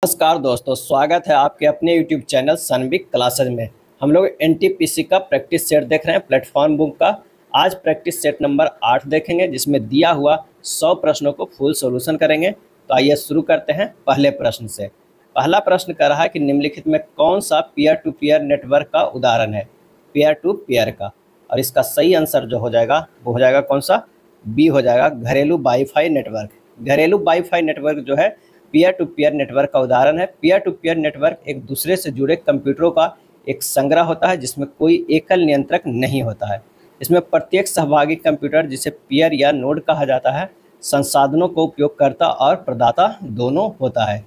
नमस्कार दोस्तों, स्वागत है आपके अपने YouTube चैनल सनविक क्लासेज में। हम लोग एनटीपीसी का प्रैक्टिस सेट देख रहे हैं प्लेटफॉर्म बुक का। आज प्रैक्टिस सेट नंबर 8 देखेंगे, जिसमें दिया हुआ 100 प्रश्नों को फुल सॉल्यूशन करेंगे। तो आइए शुरू करते हैं पहले प्रश्न से। पहला प्रश्न कह रहा है कि निम्नलिखित में कौन सा पीयर टू पीयर नेटवर्क का उदाहरण है, पीयर टू पीयर का। और इसका सही आंसर जो हो जाएगा वो हो जाएगा कौन सा, बी हो जाएगा, घरेलू वाईफाई नेटवर्क। घरेलू वाईफाई नेटवर्क जो है पीयर टू पीयर नेटवर्क का उदाहरण है। पीयर टू पीयर नेटवर्क एक दूसरे से जुड़े कंप्यूटरों का एक संग्रह होता है, जिसमें कोई एकल नियंत्रक नहीं होता है। इसमें प्रत्येक सहभागी कंप्यूटर, जिसे पीयर या नोड कहा जाता है, संसाधनों को उपयोगकर्ता और प्रदाता दोनों होता है।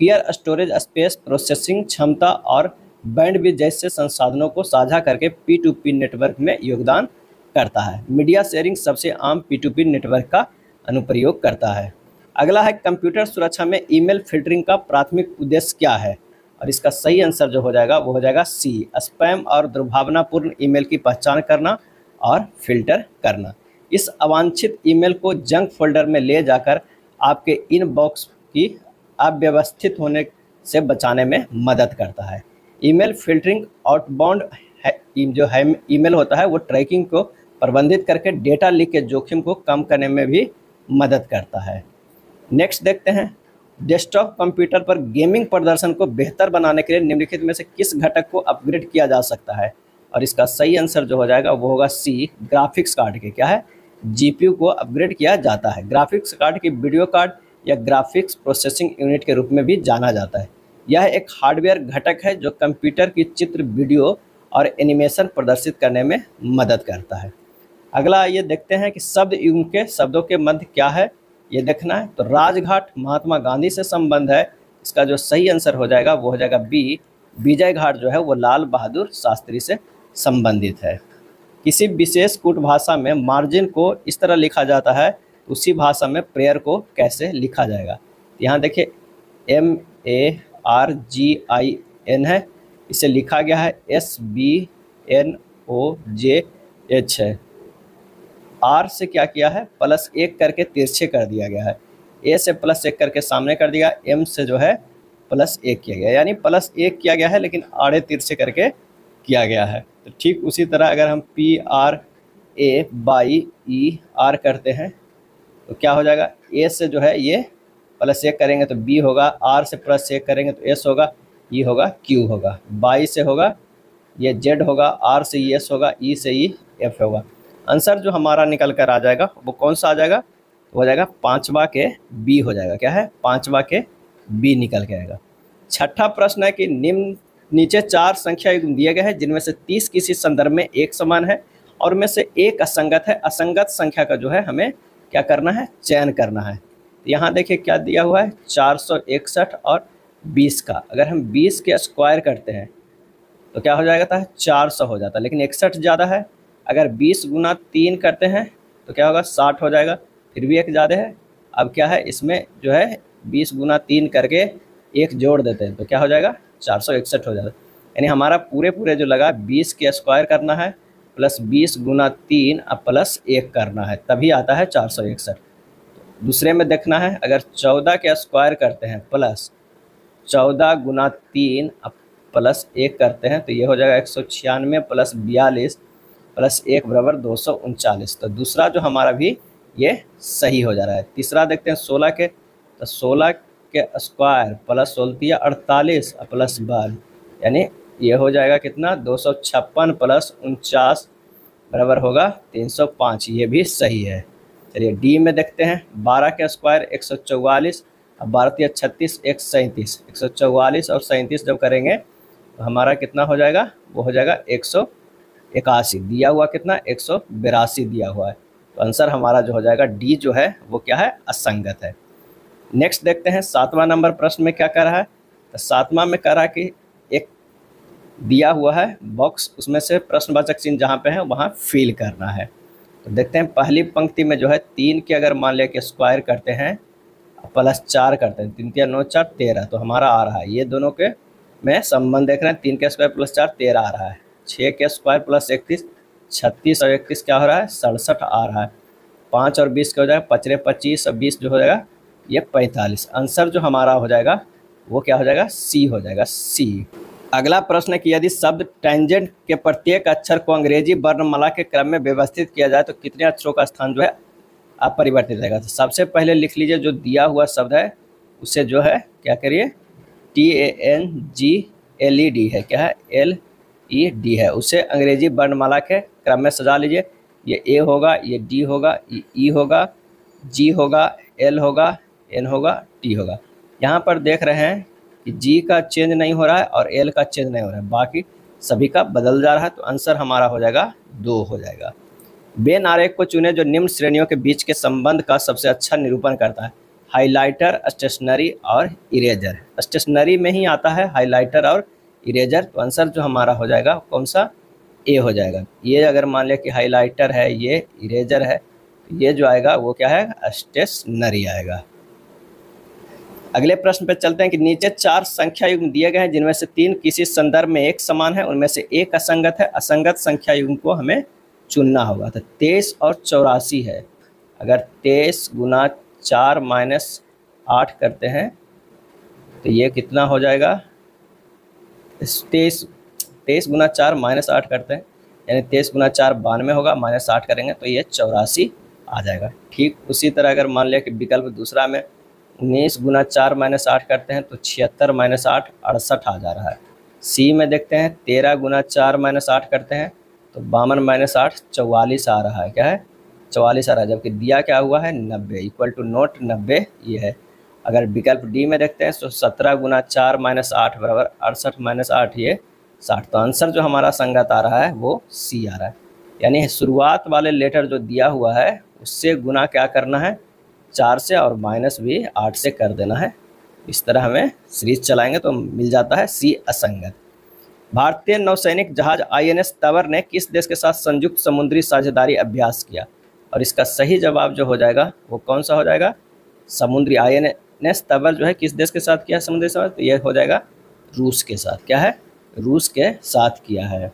पीयर स्टोरेज स्पेस, प्रोसेसिंग क्षमता और बैंडविड्थ जैसे संसाधनों को साझा करके पी टू पी नेटवर्क में योगदान करता है। मीडिया शेयरिंग सबसे आम पी टू पी नेटवर्क का अनुप्रयोग करता है। अगला है, कंप्यूटर सुरक्षा में ईमेल फिल्टरिंग का प्राथमिक उद्देश्य क्या है। और इसका सही आंसर जो हो जाएगा वो हो जाएगा सी, स्पैम और दुर्भावनापूर्ण ईमेल की पहचान करना और फिल्टर करना। इस अवांछित ईमेल को जंक फोल्डर में ले जाकर आपके इनबॉक्स की अव्यवस्थित होने से बचाने में मदद करता है। ईमेल फिल्टरिंग आउटबाउंड जो है ईमेल होता है वो ट्रैकिंग को प्रबंधित करके डेटा लीक के जोखिम को कम करने में भी मदद करता है। नेक्स्ट देखते हैं, डेस्कटॉप कंप्यूटर पर गेमिंग प्रदर्शन को बेहतर बनाने के लिए निम्नलिखित में से किस घटक को अपग्रेड किया जा सकता है। और इसका सही आंसर जो हो जाएगा वो होगा सी, ग्राफिक्स कार्ड के क्या है, जीपीयू को अपग्रेड किया जाता है। ग्राफिक्स कार्ड की वीडियो कार्ड या ग्राफिक्स प्रोसेसिंग यूनिट के रूप में भी जाना जाता है। यह एक हार्डवेयर घटक है जो कंप्यूटर की चित्र, वीडियो और एनिमेशन प्रदर्शित करने में मदद करता है। अगला ये देखते हैं कि शब्द युग्म के शब्दों के मध्य क्या है, ये देखना है। तो राजघाट महात्मा गांधी से संबंध है, इसका जो सही आंसर हो जाएगा वो हो जाएगा बी, विजय घाट जो है वो लाल बहादुर शास्त्री से संबंधित है। किसी विशेष कूट भाषा में मार्जिन को इस तरह लिखा जाता है, उसी भाषा में प्रेयर को कैसे लिखा जाएगा। यहाँ देखिए MARGIN है, इसे लिखा गया है SBNOJH है। आर से क्या किया है, +1 करके तिरछे कर दिया गया है। ए से +1 करके सामने कर दिया, एम से जो है +1 किया गया, यानी +1 किया गया है लेकिन आड़े तिरछे करके किया गया है। तो ठीक उसी तरह अगर हम PRAYER करते हैं तो क्या हो जाएगा, ए से जो है ये +1 करेंगे तो बी होगा, आर से +1 करेंगे तो एस होगा, ई होगा, क्यू होगा, बाई से होगा ये जेड होगा, आर से एस होगा, ई से ई एफ होगा। आंसर जो हमारा निकल कर आ जाएगा वो कौन सा आ जाएगा, वो हो जाएगा 5वां के बी हो जाएगा। क्या है, 5वां के बी निकल के आएगा। छठा प्रश्न है कि नीचे 4 संख्या युग्म दिए गए हैं, जिनमें से 30 किसी संदर्भ में एक समान है और में से एक असंगत है। असंगत संख्या का जो है हमें क्या करना है, चयन करना है। यहाँ देखिए क्या दिया हुआ है, 461 और 20 का। अगर हम 20 के स्क्वायर करते हैं तो क्या हो जाएगा था, 400 हो जाता है, लेकिन 61 ज़्यादा है। अगर 20 गुना 3 करते हैं तो क्या होगा, 60 हो जाएगा, फिर भी एक ज़्यादा है। अब क्या है, इसमें जो है 20 गुना 3 करके एक जोड़ देते हैं तो क्या हो जाएगा, 461 हो जाता है। यानी हमारा पूरे जो लगा 20 के स्क्वायर करना है प्लस 20 गुना 3 अब +1 करना है, तभी आता है 461। दूसरे में देखना है, अगर 14 के स्क्वायर करते हैं प्लस 14 गुना 3 अब +1 करते हैं तो ये हो जाएगा 196 प्लस 42 प्लस 1 बराबर 239। तो दूसरा जो हमारा भी ये सही हो जा रहा है। तीसरा देखते हैं 16 के, तो 16 के स्क्वायर प्लस 16 48 प्लस 12, यानी ये हो जाएगा कितना, 256 प्लस 49 बराबर होगा 305, ये भी सही है। चलिए डी में देखते हैं, 12 के स्क्वायर 144, अब 12 36 137, 144 और 37 जब करेंगे तो हमारा कितना हो जाएगा, वो हो जाएगा 181। दिया हुआ कितना, 182 दिया हुआ है। तो आंसर हमारा जो हो जाएगा डी जो है वो क्या है, असंगत है। नेक्स्ट देखते हैं 7वां नंबर प्रश्न में क्या कर रहा है। तो 7वां में कह रहा है कि एक दिया हुआ है बॉक्स, उसमें से प्रश्नवाचक चिन्ह जहाँ पे है वहाँ फिल करना है। तो देखते हैं पहली पंक्ति में जो है 3 के अगर मान लिया कि स्क्वायर करते हैं +4 करते हैं, 3 × 9 = 4 13, तो हमारा आ रहा है, ये दोनों के में संबंध देख रहे हैं, 3 के स्क्वायर +4 13 आ रहा है, 6 के स्क्वायर प्लस 31 36 और 31 क्या हो रहा है, 67 आ रहा है। 5 और 20 का हो जाएगा 5 × 25 और 20 जो हो जाएगा ये 45। आंसर जो हमारा हो जाएगा वो क्या हो जाएगा, सी हो जाएगा, सी। अगला प्रश्न है कि यदि शब्द टेंजेंट के प्रत्येक अक्षर को अंग्रेजी वर्णमाला के क्रम में व्यवस्थित किया जाए तो कितने अक्षरों का स्थान जो है अपरिवर्तित रहेगा। तो सबसे पहले लिख लीजिए जो दिया हुआ शब्द है उसे जो है क्या करिए, TANGLED है, क्या है, LED है, उसे अंग्रेजी वर्णमाला के क्रम में सजा लीजिए। ये A होगा, ये D होगा, ये E होगा, G होगा, L होगा, N होगा, T होगा। यहाँ पर देख रहे हैं कि G का चेंज नहीं हो रहा है और L का चेंज नहीं हो रहा है, बाकी सभी का बदल जा रहा है। तो आंसर हमारा हो जाएगा 2 हो जाएगा। वेन आरेख को चुने जो निम्न श्रेणियों के बीच के संबंध का सबसे अच्छा निरूपण करता है। हाइलाइटर, स्टेशनरी और इरेजर। स्टेशनरी में ही आता है हाइलाइटर और इरेजर, तो आंसर जो हमारा हो जाएगा कौन सा, ए हो जाएगा। ये अगर मान लिया कि हाइलाइटर है, ये इरेजर है, तो ये जो आएगा वो क्या है, स्टेशनरी आएगा। अगले प्रश्न पे चलते हैं कि नीचे 4 संख्या युग्म दिए गए हैं जिनमें से 3 किसी संदर्भ में एक समान है, उनमें से एक असंगत है। असंगत संख्या युग्म को हमें चुनना होगा। तो 23 और 84 है। अगर 23 गुना 4 माइनस 8 करते हैं तो ये कितना हो जाएगा, 23 गुना 4 माइनस 8 करते हैं, यानी 23 गुना 4 92 होगा, माइनस 8 करेंगे तो ये 84 आ जाएगा। ठीक उसी तरह अगर मान लिया कि विकल्प दूसरा में 19 गुना 4 माइनस 8 करते हैं तो 76 माइनस 8 68 आ जा रहा है। सी में देखते हैं 13 गुना 4 माइनस 8 करते हैं तो 52 माइनस 8 44 आ रहा है, क्या है, 44 आ रहा है, जबकि दिया क्या हुआ है 90 इक्वल टू नोट 90 ये है। अगर विकल्प डी में देखते हैं तो 17 गुना 4 माइनस 8 बराबर 68 माइनस 8 ये 60। तो आंसर जो हमारा संगत आ रहा है वो सी आ रहा है, यानी शुरुआत वाले लेटर जो दिया हुआ है उससे गुना क्या करना है 4 से और माइनस भी 8 से कर देना है। इस तरह हमें सीरीज चलाएंगे तो मिल जाता है सी असंगत। भारतीय नौसैनिक जहाज INS तवर ने किस देश के साथ संयुक्त समुद्री साझेदारी अभ्यास किया, और इसका सही जवाब जो हो जाएगा वो कौन सा हो जाएगा, समुद्री INS तवर जो है किस देश के साथ किया समुद्री साझेदारी, तो ये हो जाएगा रूस के साथ, क्या है, रूस के साथ किया है।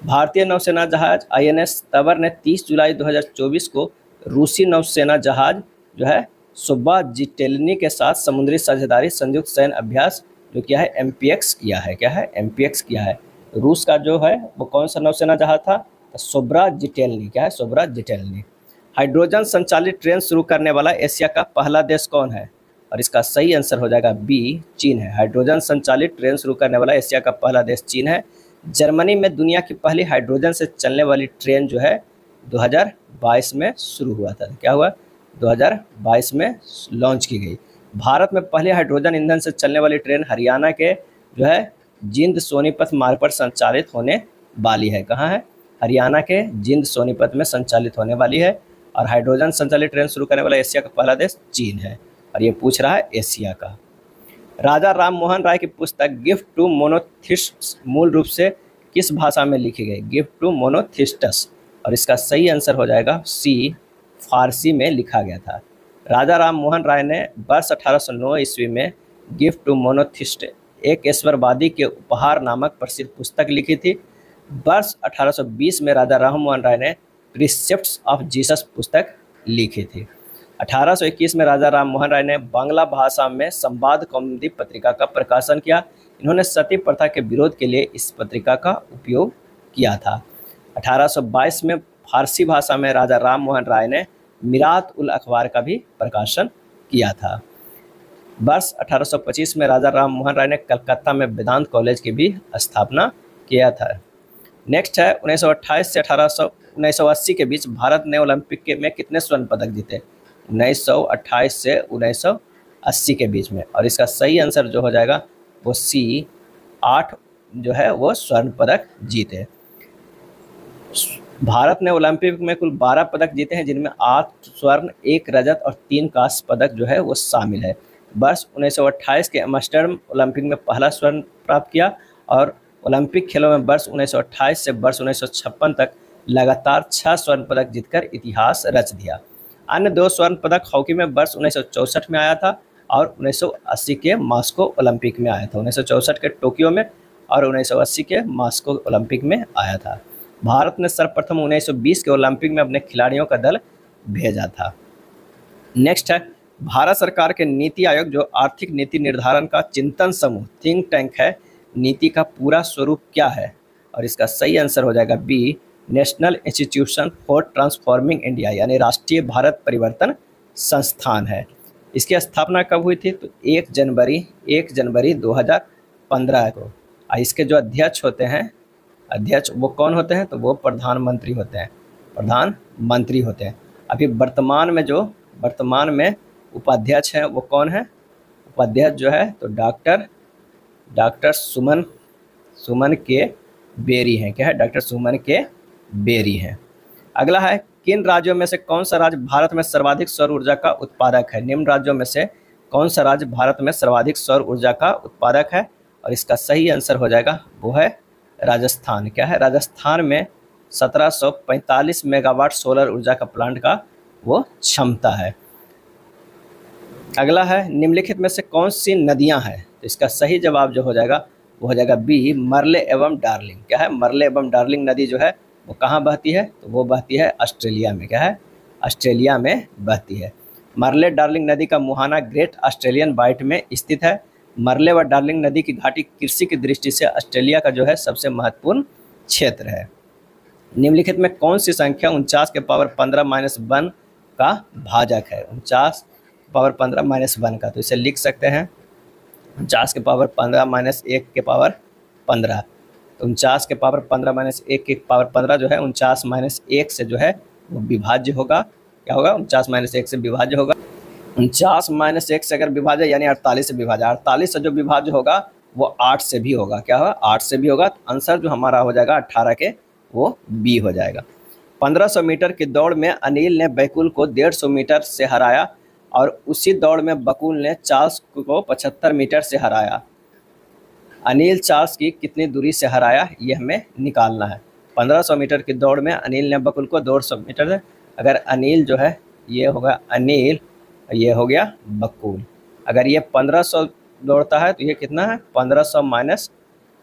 भारतीय नौसेना जहाज INS तवर ने 30 जुलाई 2024 को रूसी नौसेना जहाज जो है सुब्बाजिटेल्नी के साथ समुद्री साझेदारी संयुक्त सैन्य अभ्यास जो किया है MPX किया है, क्या है, MPX किया है। रूस का जो है वो कौन सा नौसेना जहाज था, तो सुब्बाजिटेल्नी, क्या है, सुब्बाजिटेल्नी। हाइड्रोजन संचालित ट्रेन शुरू करने वाला एशिया का पहला देश कौन है, और इसका सही आंसर हो जाएगा बी, चीन है। हाइड्रोजन संचालित ट्रेन शुरू करने वाला एशिया का पहला देश चीन है। जर्मनी में दुनिया की पहली हाइड्रोजन से चलने वाली ट्रेन जो है 2022 में शुरू हुआ था, क्या हुआ, 2022 में लॉन्च की गई। भारत में पहले हाइड्रोजन ईंधन से चलने वाली ट्रेन हरियाणा के जो है जिंद सोनीपत मार्ग पर संचालित होने वाली है। कहाँ है, हरियाणा के जिंद सोनीपत में संचालित होने वाली है। और हाइड्रोजन संचालित ट्रेन शुरू करने वाला एशिया का पहला देश चीन है, और ये पूछ रहा है एशिया का। राजा राम मोहन राय की पुस्तक गिफ्ट टू मोनोथिस्ट्स मूल रूप से किस भाषा में लिखी गई, गिफ्ट टू मोनोथिस्ट्स, और इसका सही आंसर हो जाएगा सी, फारसी में लिखा गया था। राजा राम मोहन राय ने वर्ष 1809 ईस्वी में गिफ्ट टू मोनोथिस्ट एक ईश्वरवादी के उपहार नामक प्रसिद्ध पुस्तक लिखी थी। वर्ष 1820 में राजा राम मोहन राय ने प्रिसेप्ट्स ऑफ जीसस पुस्तक लिखी थी। 1821 में राजा राम मोहन राय ने बांग्ला भाषा में संवाद कौमुदी पत्रिका का प्रकाशन किया। इन्होंने सती प्रथा के विरोध के लिए इस पत्रिका का उपयोग किया था। 1822 में फारसी भाषा में राजा राम मोहन राय ने मिरात उल अखबार का भी प्रकाशन किया था। वर्ष 1825 में राजा राम मोहन राय ने कलकत्ता में वेदांत कॉलेज की भी स्थापना किया था। नेक्स्ट है 1928 से 1980 के बीच भारत ने ओलंपिक में कितने स्वर्ण पदक जीते, 1928 से 1980 के बीच में, और इसका सही आंसर जो हो जाएगा वो सी, 8 जो है वो स्वर्ण पदक जीते। भारत ने ओलंपिक में कुल 12 पदक जीते हैं, जिनमें 8 स्वर्ण, 1 रजत और 3 कांस्य पदक जो है वो शामिल है। वर्ष 1928 के एम्स्टर्डम ओलंपिक में पहला स्वर्ण प्राप्त किया, और ओलंपिक खेलों में वर्ष 1928 से वर्ष 1956 तक लगातार 6 स्वर्ण पदक जीतकर इतिहास रच दिया। अन्य 2 स्वर्ण पदक हॉकी में वर्ष 1964 में आया था और 1980 के मॉस्को ओलंपिक में आया था। 1964 के टोक्यो में और 1980 के मॉस्को ओलंपिक में आया था। भारत ने सर्वप्रथम 1920 के ओलंपिक में अपने खिलाड़ियों का दल भेजा था। नेक्स्ट है भारत सरकार के नीति आयोग जो आर्थिक नीति निर्धारण का चिंतन समूह थिंक टैंक है, नीति का पूरा स्वरूप क्या है? और इसका सही आंसर हो जाएगा B, national institution for transforming India, यानी राष्ट्रीय भारत परिवर्तन संस्थान है। इसकी स्थापना कब हुई थी? तो 1 जनवरी 2015 को। इसके जो अध्यक्ष होते हैं, अध्यक्ष वो कौन होते हैं? तो वो प्रधानमंत्री होते हैं, प्रधानमंत्री होते हैं। अभी वर्तमान में उपाध्यक्ष हैं वो कौन है? उपाध्यक्ष जो है तो डॉक्टर सुमन के बेरी हैं। क्या है? डॉक्टर सुमन के बेरी हैं। अगला है, किन राज्यों में से कौन सा राज्य भारत में सर्वाधिक सौर ऊर्जा का उत्पादक है? निम्न राज्यों में से कौन सा राज्य भारत में सर्वाधिक सौर ऊर्जा का उत्पादक है? और इसका सही आंसर हो जाएगा वो है राजस्थान। क्या है? राजस्थान में 1745 मेगावाट सोलर ऊर्जा का प्लांट का वो क्षमता है। अगला है, निम्नलिखित में से कौन सी नदियां हैं? तो इसका सही जवाब जो हो जाएगा वो हो जाएगा बी, मरले एवं डार्लिंग। क्या है? मरले एवं डार्लिंग नदी जो है वो कहाँ बहती है? तो वो बहती है ऑस्ट्रेलिया में। क्या है? ऑस्ट्रेलिया में बहती है। मरले डार्लिंग नदी का मुहाना ग्रेट ऑस्ट्रेलियन बाइट में स्थित है। मरले व डार्लिंग नदी की घाटी कृषि की दृष्टि से ऑस्ट्रेलिया का जो है सबसे महत्वपूर्ण क्षेत्र है। निम्नलिखित में कौन सी संख्या 49 के पावर 15-1 का भाजक है? 49 पावर 15-1 का, तो इसे लिख सकते हैं 49 के पावर 15-1 के पावर 15। तो 49 के पावर 15-1 के पावर 15 जो है 49-1 से जो है वो विभाज्य होगा। क्या होगा? 49-1 से विभाज्य होगा। 49-1 से अगर विभाज्य यानी 48 से विभाज्य, 48 से जो विभाज्य होगा वो 8 से भी होगा। क्या होगा? 8 से भी होगा। तो आंसर जो हमारा हो जाएगा 18 के वो बी हो जाएगा। 1500 मीटर की दौड़ में अनिल ने बैकुल को 150 मीटर से हराया और उसी दौड़ में बकुल ने चार्ल्स को 75 मीटर से हराया। अनिल चार्ल्स की कितनी दूरी से हराया, ये हमें निकालना है। 1500 मीटर की दौड़ में अनिल ने बकुल को 150 मीटर से, अगर अनिल जो है ये होगा अनिल, ये हो गया बकुल। अगर ये 1500 दौड़ता है तो ये कितना है? 1500 माइनस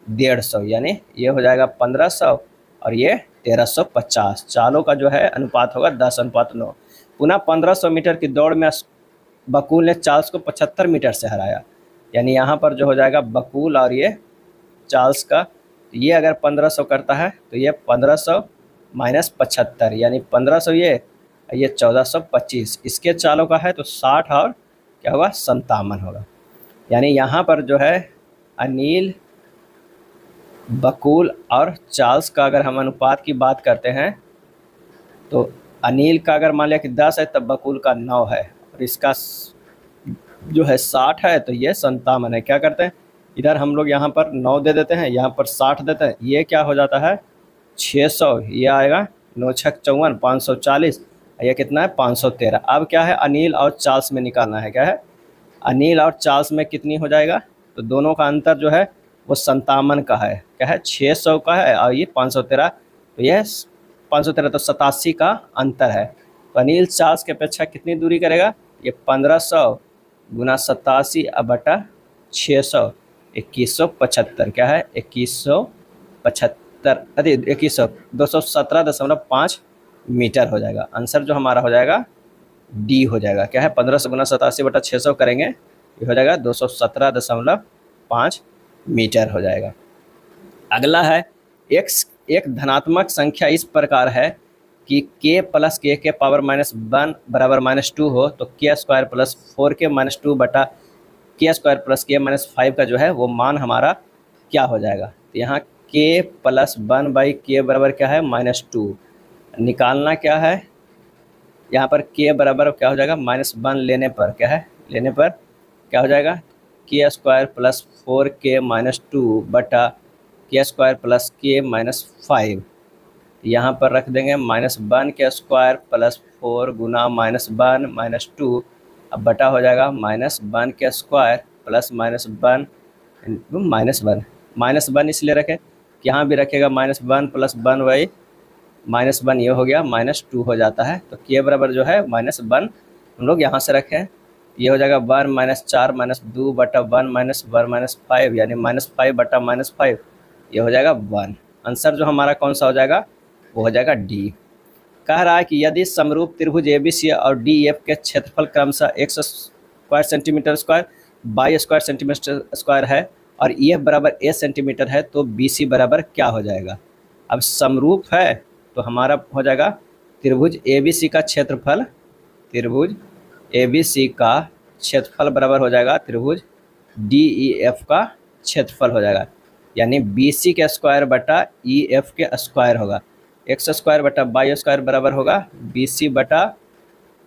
150, यानी ये हो जाएगा 1500 और ये 1350। चालों का जो है अनुपात होगा 10:9। पुनः 1500 मीटर की दौड़ में बकुल ने चार्ल्स को 75 मीटर से हराया, यानी यहाँ पर जो हो जाएगा बकुल और ये चार्ल्स का, तो ये अगर 1500 करता है तो ये 1500 माइनस 75, यानी 1500 ये 1425। इसके चालों का है तो 60 और क्या होगा? 57 होगा। यानी यहाँ पर जो है अनिल, बकुल और चार्ल्स का अगर हम अनुपात की बात करते हैं तो अनिल का अगर मान लिया कि 10 है तब बकुल का 9 है और इसका जो है 60 है तो ये 57 है। क्या करते हैं, इधर हम लोग यहाँ पर 9 दे देते हैं, यहाँ पर 60 देते हैं, ये क्या हो जाता है 600, ये आएगा 9 छक 54, 540, ये कितना है 513। अब क्या है अनिल और चार्ल्स में निकालना है। क्या है? अनिल और चार्ल्स में कितनी हो जाएगा? तो दोनों का अंतर जो है वो 57 का है। क्या है? 600 का है और ये 513, तो ये 513 तो 87 का अंतर है। तो अनिल चार्ल्स की अपेक्षा कितनी दूरी करेगा? ये 1500 गुना 87 बटा 600, 2175। क्या है? 2175, अरे 2100, 217.5 मीटर हो जाएगा। आंसर जो हमारा हो जाएगा डी हो जाएगा। क्या है? 1500 गुना 87 बटा 600 करेंगे, ये हो जाएगा 217.5 मीटर हो जाएगा। अगला है, एक धनात्मक संख्या इस प्रकार है कि k प्लस k के पावर -1 बराबर -2 हो तो k² प्लस 4k -2 बटा k² प्लस k -5 का जो है वो मान हमारा क्या हो जाएगा? तो यहाँ k प्लस 1 बाई k बराबर क्या है? -2। निकालना क्या है? यहाँ पर k बराबर क्या हो जाएगा? -1 लेने पर क्या है? लेने पर क्या हो जाएगा? k² प्लस 4k -2 बटा k² प्लस k -5। यहाँ पर रख देंगे -1 के स्क्वायर प्लस 4 गुना -1 -2, अब बटा हो जाएगा -1 के स्क्वायर प्लस -1 -1 इसलिए रखें कि यहाँ भी रखेगा -1 प्लस 1 वही -1, ये हो गया -2 हो जाता है। तो k बराबर जो है -1 हम लोग यहाँ से रखें, ये हो जाएगा 1 -4 -2 बटा 1 -5, यानी -5 बटा -5, ये हो जाएगा 1। आंसर जो हमारा कौन सा हो जाएगा? वो हो जाएगा डी। कह रहा है कि यदि समरूप त्रिभुज ABC और DEF के क्षेत्रफल क्रमशः x square centimetre square by square centimetre square है और EF बराबर a सेंटीमीटर है तो BC बराबर क्या हो जाएगा। अब समरूप है तो हमारा हो जाएगा त्रिभुज ABC का क्षेत्रफल, त्रिभुज ABC का क्षेत्रफल बराबर हो जाएगा त्रिभुज DEF का क्षेत्रफल हो जाएगा, यानी BC के स्क्वायर बटा EF के स्क्वायर होगा। एक्स स्क्वायर बटा बाई स्क्वायर बराबर होगा BC बटा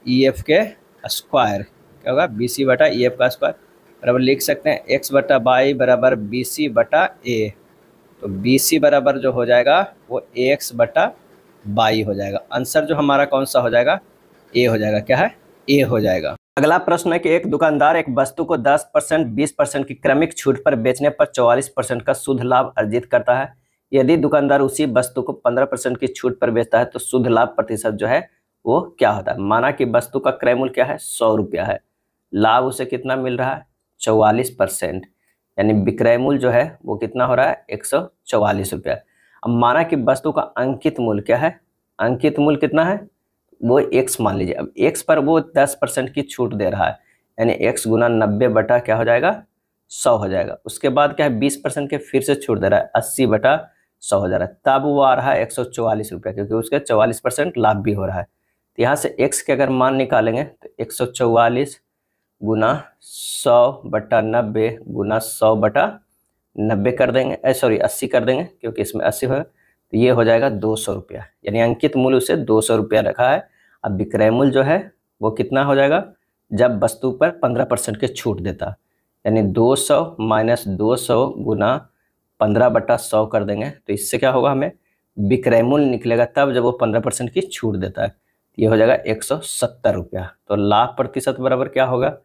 EF के स्क्वायर, क्या होगा BC बटा EF का स्क्वायर बराबर लिख सकते हैं x बटा बाई बराबर BC बटा A। तो BC बराबर जो हो जाएगा वो AX बटा बाई हो जाएगा। आंसर जो हमारा कौन सा हो जाएगा, A हो जाएगा। क्या है, A हो जाएगा। अगला प्रश्न है कि एक दुकानदार एक वस्तु को 10%, 20% की क्रमिक छूट पर बेचने पर 44% का शुद्ध लाभ अर्जित करता है। यदि दुकानदार उसी वस्तु को 15% की छूट पर बेचता है तो शुद्ध लाभ प्रतिशत जो है वो क्या होता है। माना कि वस्तु का क्रय मूल्य क्या है, 100 रुपया है, लाभ उसे कितना मिल रहा है, 44%, यानी विक्रय मूल्य जो है वो कितना हो रहा है, 144 रुपया। अब माना कि वस्तु का अंकित मूल्य क्या है, अंकित मूल्य कितना है, वो x मान लीजिए। अब x पर वो 10% की छूट दे रहा है, यानी x गुना 90 बटा क्या हो जाएगा, 100 हो जाएगा। उसके बाद क्या है, 20% के फिर से छूट दे रहा है, 80 बटा 100 हो जा रहा है, तब वो आ रहा है 144 रुपया, क्योंकि उसके 44% लाभ भी हो रहा है। तो यहाँ से x के अगर मान निकालेंगे तो 144 गुना 100 बटा 90 गुना 100 बटा 90 कर देंगे, सॉरी 80 कर देंगे, क्योंकि इसमें 80 होगा, तो ये हो जाएगा 200 रुपया, यानी अंकित मूल्य उसे 200 रुपया रखा है। अब विक्रय मूल्य जो है वो कितना हो जाएगा, जब वस्तु पर 15% के छूट देता, यानी 200 माइनस 200 गुना 15 बटा 100 कर देंगे, तो इससे क्या होगा, हमें विक्रय मूल्य निकलेगा तब जब वो 15% की छूट देता है। ये हो जाएगा 170 रुपया। तो लाभ प्रतिशत बराबर क्या होगा,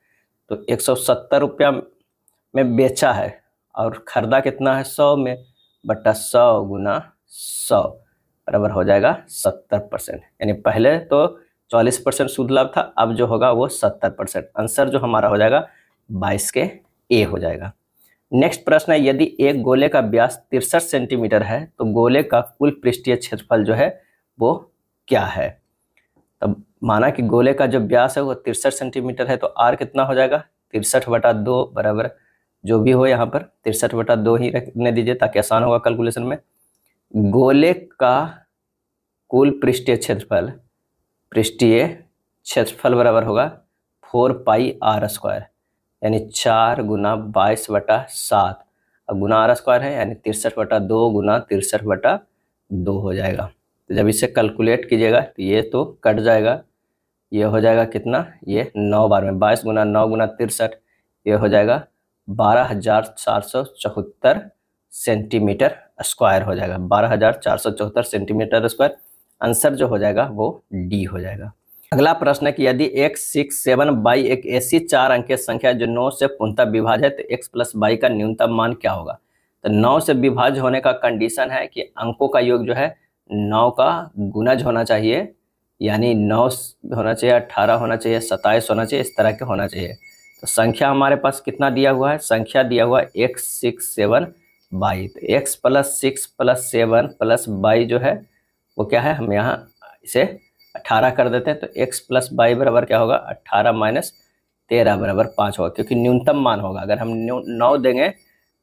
तो 170 रुपया में बेचा है और खरीदा कितना है, 100 में, बटा 100 गुना 100 बराबर हो जाएगा 70%, यानी पहले तो 40% शुद्ध लाभ था, अब जो होगा वो 70%। आंसर जो हमारा हो जाएगा 22 के A हो जाएगा। नेक्स्ट प्रश्न है, यदि एक गोले का व्यास 63 सेंटीमीटर है तो गोले का कुल पृष्ठीय क्षेत्रफल जो है वो क्या है। तब माना कि गोले का जो व्यास है वो 63 सेंटीमीटर है, तो R कितना हो जाएगा, 63 बटा 2 बराबर जो भी हो, यहाँ पर 63 बटा 2 ही रखने दीजिए ताकि आसान होगा कैलकुलेशन में। गोले का कुल पृष्ठीय क्षेत्रफल बराबर होगा 4 पाई R स्क्वायर, यानी 4 गुना 22 बटा 7, अब गुना R स्क्वायर है, यानी 63 बटा 2 गुना 63 बटा 2 हो जाएगा। तो जब इसे कैलकुलेट कीजिएगा तो ये तो कट जाएगा, ये हो जाएगा कितना, ये 9 बार में 22 गुना 9 गुना 63, ये हो जाएगा 12,474 सेंटीमीटर स्क्वायर हो जाएगा, 12,474 सेंटीमीटर स्क्वायर। आंसर जो हो जाएगा वो डी हो जाएगा। अगला प्रश्न है कि यदि x 6 7 बाई एक ऐसी 4 अंकीय संख्या जो 9 से पूर्णतः विभाज्य है तो x प्लस बाई का न्यूनतम मान क्या होगा। तो 9 से विभाज्य होने का कंडीशन है कि अंकों का योग जो है 9 का गुणज होना चाहिए, यानी 9 होना चाहिए, 18 होना चाहिए, 27 होना चाहिए, इस तरह के होना चाहिए। तो संख्या हमारे पास कितना दिया हुआ है, संख्या दिया हुआ है x 6 7 बाई, तो x plus 6 plus 7 plus by जो है वो क्या है, हम यहाँ इसे 18 कर देते हैं, तो x प्लस बाई बराबर क्या होगा, 18 माइनस 13 बराबर 5 होगा, क्योंकि न्यूनतम मान होगा। अगर हम 9 देंगे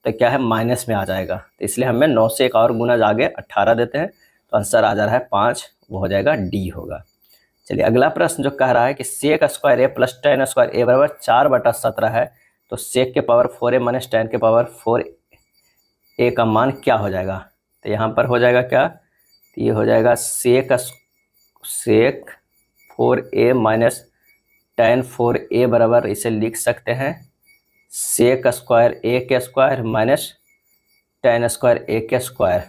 तो क्या है, माइनस में आ जाएगा, तो इसलिए हमें 9 से एक और गुना आगे 18 देते हैं, तो आंसर आ जा रहा है 5, वो हो जाएगा डी होगा। चलिए अगला प्रश्न जो कह रहा है कि सेक स्क्वायर ए प्लस टेन स्क्वायर ए बराबर 4/17 है, तो सेक के पावर 4a माइनस टेन के पावर 4a का मान क्या हो जाएगा। तो यहाँ पर हो जाएगा क्या, तो ये हो जाएगा सेक 4a माइनस टेन 4a बराबर, इसे लिख सकते हैं सेक स्क्वायर a के square minus tan square a के स्क्वायर,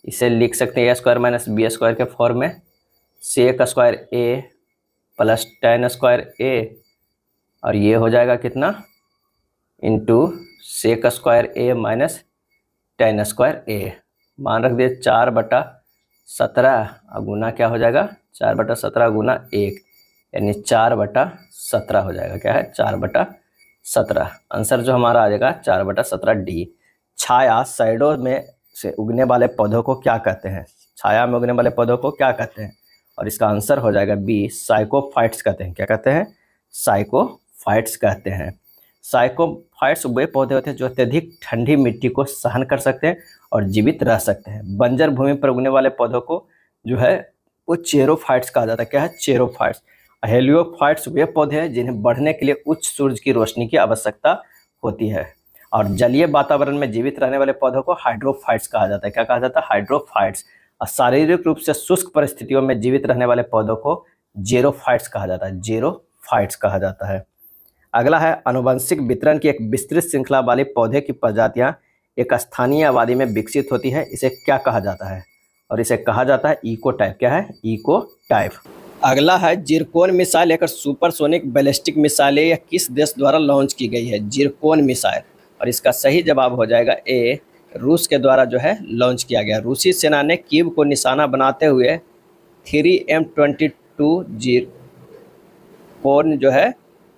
इसे लिख सकते हैं a square minus b square के फॉर्म में, sec square a plus tan square a, और ये हो जाएगा कितना, into sec square a minus tan square a, मान रख दिए 4/17 और गुना क्या हो जाएगा, 4/17 गुना 1, यानी 4/17 हो जाएगा, क्या है 4/17। आंसर जो हमारा आ जाएगा 4/17 डी। छाया साइडों में से उगने वाले पौधों को क्या कहते हैं, छाया में उगने वाले पौधों को क्या कहते हैं। और इसका आंसर हो जाएगा बी, साइकोफाइट्स कहते हैं। क्या कहते हैं? साइकोफाइट्स कहते हैं। साइकोफाइट्स वे पौधे होते हैं जो अत्यधिक ठंडी मिट्टी को सहन कर सकते हैं और जीवित रह सकते हैं। बंजर भूमि पर उगने वाले पौधों को जो है वो चेरोफाइट्स कहा जाता है। क्या है? चेरोफाइट्स। हेलियोफाइट्स वे पौधे हैं जिन्हें बढ़ने के लिए उच्च सूरज की रोशनी की आवश्यकता होती है। और जलीय वातावरण में जीवित रहने वाले पौधों को हाइड्रोफाइट्स कहा जाता है। क्या कहा जाता है? हाइड्रोफाइट्स। और शारीरिक रूप से शुष्क परिस्थितियों में जीवित रहने वाले पौधों को जेरोफाइट्स कहा जाता है। जेरोफाइट्स कहा जाता है। अगला है आनुवंशिक वितरण की एक विस्तृत श्रृंखला वाली पौधे की प्रजातियां एक स्थानीय आबादी में विकसित होती है, इसे क्या कहा जाता है? और इसे कहा जाता है इकोटाइप। क्या है? इकोटाइप। अगला है जिरकोन मिसाइल एक सुपरसोनिक बैलिस्टिक मिसाइल है, यह किस देश द्वारा लॉन्च की गई है? Zircon missile. और इसका सही जवाब हो जाएगा ए, रूस के द्वारा जो है लॉन्च किया गया। रूसी सेना ने कीव को निशाना बनाते हुए 3M22 जिरकोन जो है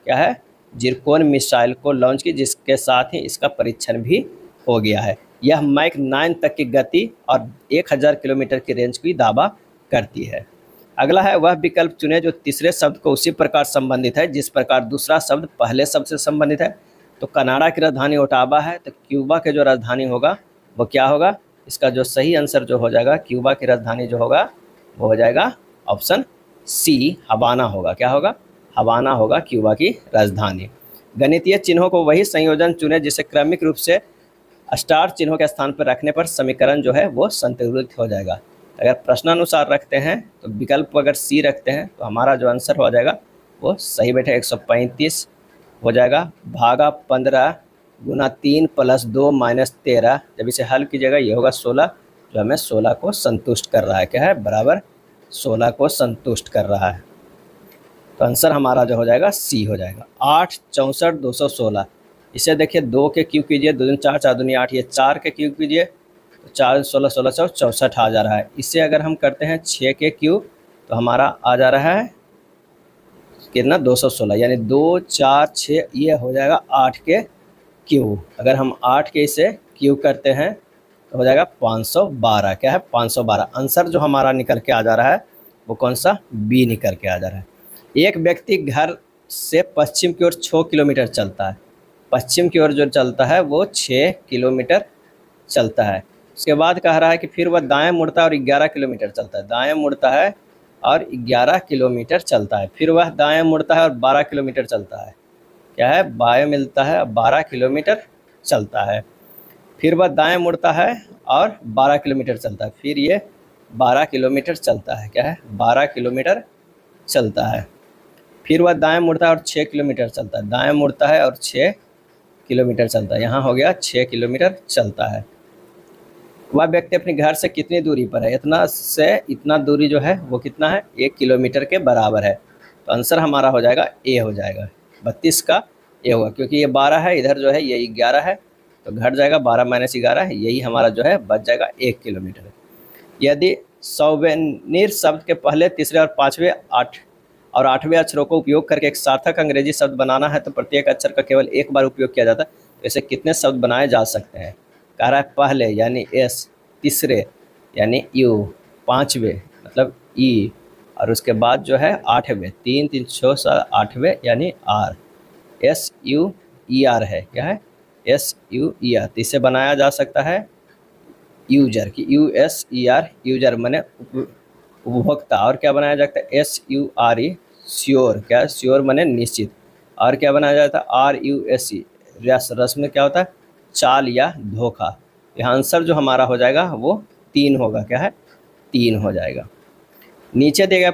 क्या है? जिरकोन मिसाइल को लॉन्च की, जिसके साथ ही इसका परीक्षण भी हो गया है। यह माइक 9 तक की गति और 1000 किलोमीटर की रेंज की दावा करती है। अगला है वह विकल्प चुने जो तीसरे शब्द को उसी प्रकार संबंधित है जिस प्रकार दूसरा शब्द पहले शब्द से संबंधित है। तो कनाडा की राजधानी ओटावा है, तो क्यूबा के जो राजधानी होगा वो क्या होगा? इसका जो सही आंसर जो हो जाएगा, क्यूबा की राजधानी जो होगा वो हो जाएगा ऑप्शन सी, हवाना होगा। क्या होगा? हवाना होगा क्यूबा की राजधानी। गणितीय चिन्हों को वही संयोजन चुने जिसे क्रमिक रूप से स्टार चिन्हों के स्थान पर रखने पर समीकरण जो है वो संतुलित हो जाएगा। अगर प्रश्नानुसार रखते हैं तो विकल्प अगर सी रखते हैं तो हमारा जो आंसर हो जाएगा वो सही बैठे 135 हो जाएगा, भागा 15 गुना 3 + 2 - 13। जब इसे हल कीजिएगा ये होगा 16, जो हमें 16 को संतुष्ट कर रहा है। क्या है? बराबर 16 को संतुष्ट कर रहा है। तो आंसर हमारा जो हो जाएगा सी हो जाएगा। 8 64 216। इसे देखिए 2 के क्यूब कीजिए, 2 दूनी 4 4 दूनी 8, ये 4 के क्यूब कीजिए तो 4 16 16 64 आ जा रहा है। इससे अगर हम करते हैं 6 के क्यूब तो हमारा आ जा रहा है कितना? 216, यानी 2 4 6, ये हो जाएगा 8 के क्यूब। अगर हम 8 के इसे क्यूब करते हैं तो हो जाएगा 512। क्या है? 512। आंसर जो हमारा निकल के आ जा रहा है वो कौन सा? बी निकल के आ जा रहा है। एक व्यक्ति घर से पश्चिम की ओर 6 किलोमीटर चलता है। पश्चिम की ओर जो चलता है वो 6 किलोमीटर चलता है। उसके बाद कह रहा है कि फिर वह दाएं मुड़ता है और 11 किलोमीटर चलता है। दाएं मुड़ता है और 11 किलोमीटर चलता है। फिर वह दाएं मुड़ता है और 12 किलोमीटर चलता है। क्या है? बाएं मिलता है और 12 किलोमीटर चलता है। फिर वह दाएं मुड़ता है और 12 किलोमीटर चलता है। फिर ये 12 किलोमीटर चलता है। क्या है? 12 किलोमीटर चलता है। फिर वह दाएं मुड़ता है और 6 किलोमीटर चलता है। दाएं मुड़ता है और 6 किलोमीटर चलता है। यहाँ हो गया 6 किलोमीटर चलता है। वह व्यक्ति अपने घर से कितनी दूरी पर है? इतना से इतना दूरी जो है वो कितना है? 1 किलोमीटर के बराबर है। तो आंसर हमारा हो जाएगा ए हो जाएगा। 32 का ए होगा, क्योंकि ये 12 है, इधर जो है ये 11 है, तो घट जाएगा 12 - 11 है, यही हमारा जो है बच जाएगा 1 किलोमीटर। यदि सौवेनिर शब्द के पहले, तीसरे और पाँचवें 8 और 8वें अक्षरों को उपयोग करके एक सार्थक अंग्रेजी शब्द बनाना है तो प्रत्येक अक्षर का केवल एक बार उपयोग किया जाता है, तो ऐसे कितने शब्द बनाए जा सकते हैं? कह रहा है पहले यानी एस, तीसरे यानी यू, पाँचवें मतलब ई, और उसके बाद जो है 8वें, 3 3 6 7 8वें यानी आर, SUER है। क्या है? SUER। तो इसे बनाया जा सकता है यूजर की, USER, यूजर माने उपभोक्ता। और क्या बनाया जाता है? SURE, sure. क्या? श्योर माने निश्चित। और क्या बनाया जाता है? RUSE, रस में क्या होता है? चाल या धोखा। यहाँ आंसर जो हमारा हो जाएगा वो 3 होगा। क्या है? 3 हो जाएगा। नीचे दिए गए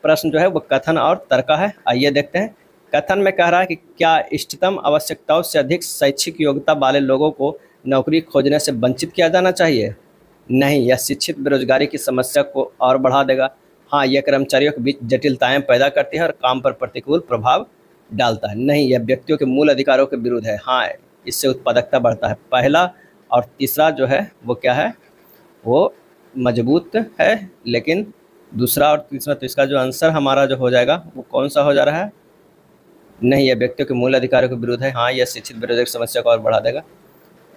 प्रश्न जो है वो कथन और तर्क है। आइए देखते हैं। कथन में कह रहा है कि क्या इष्टतम आवश्यकताओं से अधिक शैक्षिक योग्यता वाले लोगों को नौकरी खोजने से वंचित किया जाना चाहिए? नहीं, यह शिक्षित बेरोजगारी की समस्या को और बढ़ा देगा। हाँ, यह कर्मचारियों के बीच जटिलताएं पैदा करती है और काम पर प्रतिकूल प्रभाव डालता है। नहीं, यह व्यक्तियों के मूल अधिकारों के विरुद्ध है। हाँ, इससे उत्पादकता बढ़ता है। पहला और तीसरा जो है वो क्या है? वो मजबूत है, लेकिन दूसरा और तीसरा, तो इसका जो आंसर हमारा जो हो जाएगा वो कौन सा हो जा रहा है? नहीं, यह व्यक्तियों के मूल अधिकारों के विरुद्ध है। हाँ, यह शिक्षित बेरोजगारी की समस्या को और बढ़ा देगा।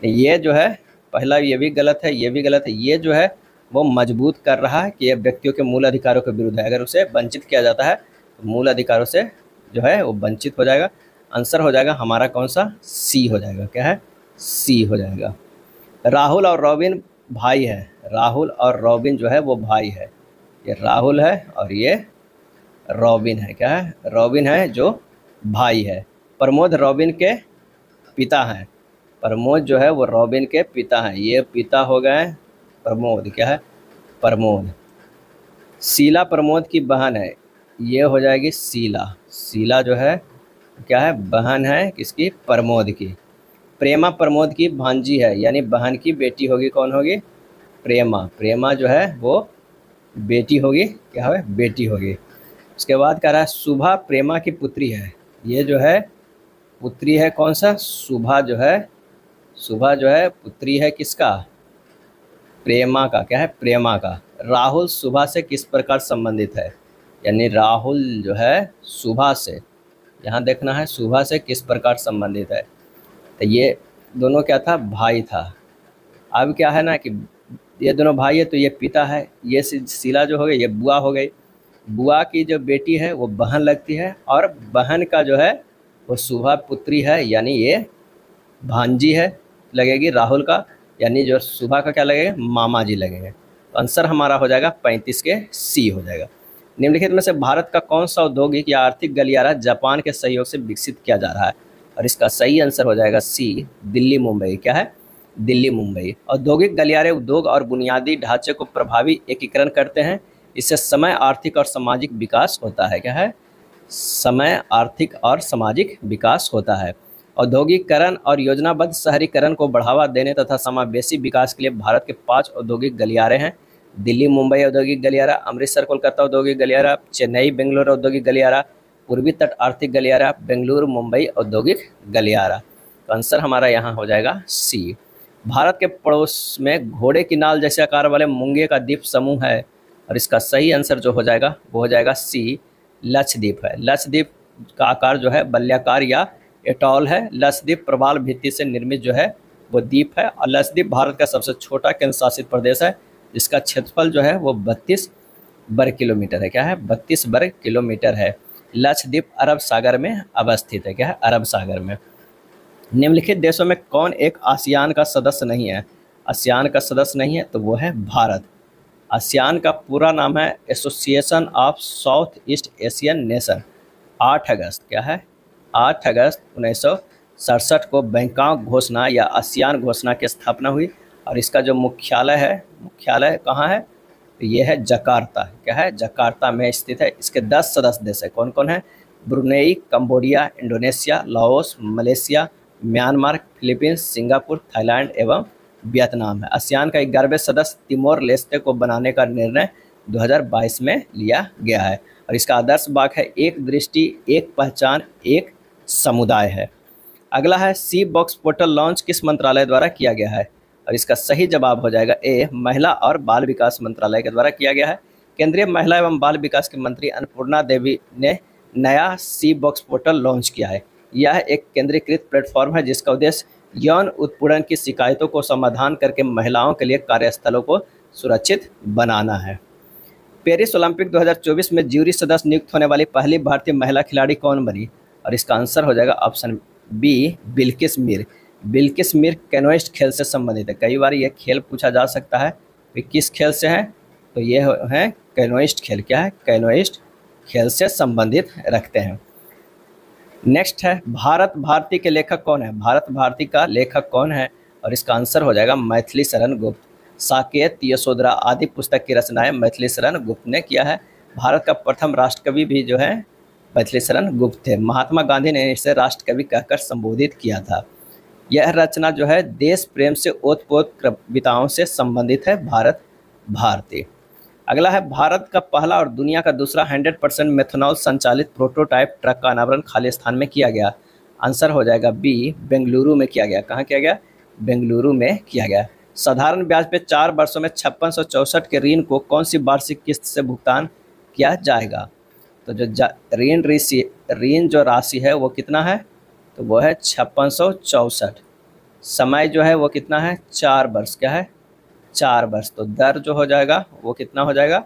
ये जो है पहला, ये भी गलत है, ये भी गलत है। ये जो है वो मजबूत कर रहा है कि यह व्यक्तियों के मूल अधिकारों के विरुद्ध है। अगर उसे वंचित किया जाता है तो मूल अधिकारों से जो है वो वंचित हो जाएगा। आंसर हो जाएगा हमारा कौन सा, सी हो जाएगा। क्या है, सी हो जाएगा। राहुल और रॉबिन भाई है, राहुल और रॉबिन जो है वो भाई है। ये राहुल है और ये रॉबिन है। क्या है, रॉबिन है जो भाई है। प्रमोद रॉबिन के पिता हैं, प्रमोद जो है वो रॉबिन के पिता हैं। ये पिता हो गए प्रमोद। क्या है, प्रमोद। शीला प्रमोद की बहन है, ये हो जाएगी शीला। शीला जो है क्या है, बहन है किसकी, प्रमोद की। प्रेमा प्रमोद की भांजी है, यानी बहन की बेटी होगी। कौन होगी, प्रेमा। प्रेमा जो है वो बेटी होगी। क्या है, बेटी होगी। उसके बाद कह रहा है शुभा प्रेमा की पुत्री है। ये जो है पुत्री है कौन सा, शुभा जो है, शुभा जो है पुत्री है किसका, प्रेमा का। क्या है, प्रेमा का। राहुल शुभा से किस प्रकार संबंधित है, यानी राहुल जो है शुभा से, यहाँ देखना है शुभा से किस प्रकार संबंधित है। तो ये दोनों क्या था, भाई था। अब क्या है ना कि ये दोनों भाई है तो ये पिता है, ये शीला जो हो गई ये बुआ हो गई। बुआ की जो बेटी है वो बहन लगती है, और बहन का जो है वो शुभा पुत्री है, यानी ये भांजी है लगेगी राहुल का, यानी जो शुभा का क्या लगेगा, मामा जी लगेंगे। तो आंसर हमारा हो जाएगा 35 के सी हो जाएगा। निम्नलिखित में से भारत का कौन सा औद्योगिक या आर्थिक गलियारा जापान के सहयोग से विकसित किया जा रहा है, और इसका सही आंसर हो जाएगा सी, दिल्ली मुंबई। क्या है, दिल्ली मुंबई। औद्योगिक गलियारे उद्योग और बुनियादी ढांचे को प्रभावी एकीकरण करते हैं, इससे समय, आर्थिक और सामाजिक विकास होता है। क्या है, समय, आर्थिक और सामाजिक विकास होता है। औद्योगिकरण और योजनाबद्ध शहरीकरण को बढ़ावा देने तथा समावेशी विकास के लिए भारत के 5 औद्योगिक गलियारे हैं। दिल्ली मुंबई औद्योगिक गलियारा, अमृतसर कोलकाता औद्योगिक गलियारा, चेन्नई बेंगलुरु औद्योगिक गलियारा, पूर्वी तट आर्थिक गलियारा, बेंगलुरु मुंबई औद्योगिक गलियारा। तो आंसर हमारा यहाँ हो जाएगा सी। भारत के पड़ोस में घोड़े की नाल जैसे आकार वाले मूंगे का द्वीप समूह है, और इसका सही आंसर जो हो जाएगा वो हो जाएगा सी, लक्षद्वीप है। लक्षद्वीप का आकार जो है बल्याकार या एटॉल है। लक्षद्वीप प्रवाल भित्ति से निर्मित जो है वो द्वीप है, और लक्षद्वीप भारत का सबसे छोटा केंद्र शासित प्रदेश है, जिसका क्षेत्रफल जो है वो 32 वर्ग किलोमीटर है। क्या है, 32 वर्ग किलोमीटर है। लक्षद्वीप अरब सागर में अवस्थित है। क्या है, अरब सागर में। निम्नलिखित देशों में कौन एक आसियान का सदस्य नहीं है, आसियान का सदस्य नहीं है तो वो है भारत। आसियान का पूरा नाम है association of south east Asian nation. 8 अगस्त, क्या है, 8 अगस्त 1967 को बैंकॉक घोषणा या आसियान घोषणा की स्थापना हुई, और इसका जो मुख्यालय है, मुख्यालय कहाँ है, तो ये है जकार्ता। क्या है, जकार्ता में स्थित है। इसके 10 सदस्य देश है। कौन कौन है, Brunei, Cambodia, Indonesia, Laos, Malaysia, Myanmar, Philippines, Singapore, Thailand एवं वियतनाम है। आसियान का 11वें सदस्य तिमोर लेस्ते को बनाने का निर्णय 2022 में लिया गया है, और इसका आदर्श वाक्य है एक दृष्टि, एक पहचान, एक समुदाय है। अगला है सी बॉक्स पोर्टल लॉन्च किस मंत्रालय द्वारा किया गया है, और इसका सही जवाब हो जाएगा ए, महिला और बाल विकास मंत्रालय के द्वारा किया गया है। केंद्रीय महिला एवं बाल विकास की मंत्री अन्नपूर्णा देवी ने नया सी बॉक्स पोर्टल लॉन्च किया है। यह एक केंद्रीकृत प्लेटफॉर्म है जिसका उद्देश्य यौन उत्पीड़न की शिकायतों को समाधान करके महिलाओं के लिए कार्यस्थलों को सुरक्षित बनाना है। पेरिस ओलंपिक 2024 में ज्यूरी सदस्य नियुक्त होने वाली पहली भारतीय महिला खिलाड़ी कौन बनी, और इसका आंसर हो जाएगा option B, Bilkis Mir. Bilkis Mir canoeist खेल से संबंधित है। कई बार यह खेल पूछा जा सकता है कि किस खेल से है, तो ये है कैनोइस्ट खेल। क्या है, कैनोइस्ट खेल से संबंधित रखते हैं। नेक्स्ट है भारत भारती के लेखक कौन है, भारत भारती का लेखक कौन है, और इसका आंसर हो जाएगा मैथिली शरण गुप्त। साकेत, यशोधरा आदि पुस्तक की रचनाएं मैथिली शरण गुप्त ने किया है। भारत का प्रथम राष्ट्रकवि भी जो है मैथिली शरण गुप्त थे। महात्मा गांधी ने इसे राष्ट्रकवि कहकर संबोधित किया था। यह रचना जो है देश प्रेम से ओतप्रोत कविताओं से संबंधित है, भारत भारती। अगला है भारत का पहला और दुनिया का दूसरा 100% मेथनॉल संचालित प्रोटोटाइप ट्रक का अनावरण खाली स्थान में किया गया। आंसर हो जाएगा बी, बेंगलुरु में किया गया। कहाँ किया गया, बेंगलुरु में किया गया। साधारण ब्याज पे 4 वर्षों में 5664 के ऋण को कौन सी वार्षिक किस्त से भुगतान किया जाएगा, तो जो ऋण जो राशि है वो कितना है, तो वो है 5664। समय जो है वो कितना है, 4 वर्ष। क्या है, 4 वर्ष। तो दर जो हो जाएगा वो कितना हो जाएगा,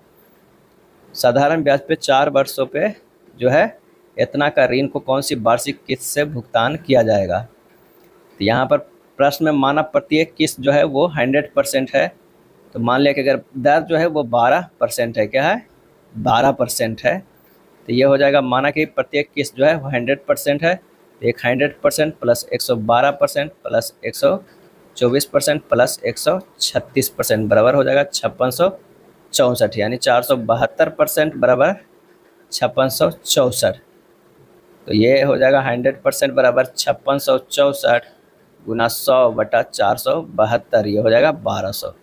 साधारण ब्याज पे 4 वर्षों पे जो है इतना का ऋण को कौन सी वार्षिक किस्त से भुगतान किया जाएगा। तो यहाँ पर प्रश्न में माना प्रत्येक किस्त जो है वो 100% है। तो मान लिया कि अगर दर जो है वो 12% है, क्या है 12% है, तो ये हो जाएगा माना कि प्रत्येक किस्त जो है वो 100% है। तो एक 100% प्लस 112% प्लस 124% प्लस 136% बराबर हो जाएगा 5664, यानी 472% बराबर 5664। तो ये हो जाएगा 100% बराबर 5664 गुना 100/472, ये हो जाएगा 1200।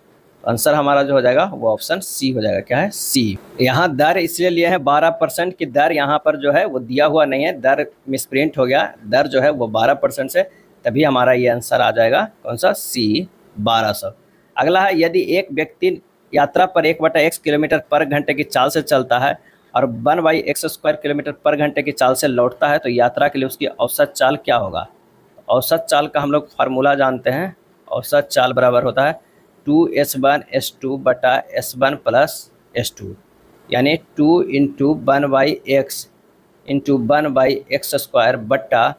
आंसर हमारा जो हो जाएगा वो ऑप्शन सी हो जाएगा, क्या है सी। यहाँ दर इसलिए लिए हैं 12% की दर यहाँ पर जो है वो दिया हुआ नहीं है, दर मिसप्रिंट हो गया, दर जो है वो 12% से, तभी हमारा ये आंसर आ जाएगा कौन सा, सी 1200। अगला है, यदि एक व्यक्ति यात्रा पर 1/x किलोमीटर पर घंटे की चाल से चलता है और 1/x² किलोमीटर पर घंटे की चाल से लौटता है, तो यात्रा के लिए उसकी औसत चाल क्या होगा। औसत चाल का हम लोग फार्मूला जानते हैं। औसत चाल बराबर होता है 2s1 s2 बटा s1 प्लस s2, यानी 2 × 1/x इंटू 1/x² बट्टा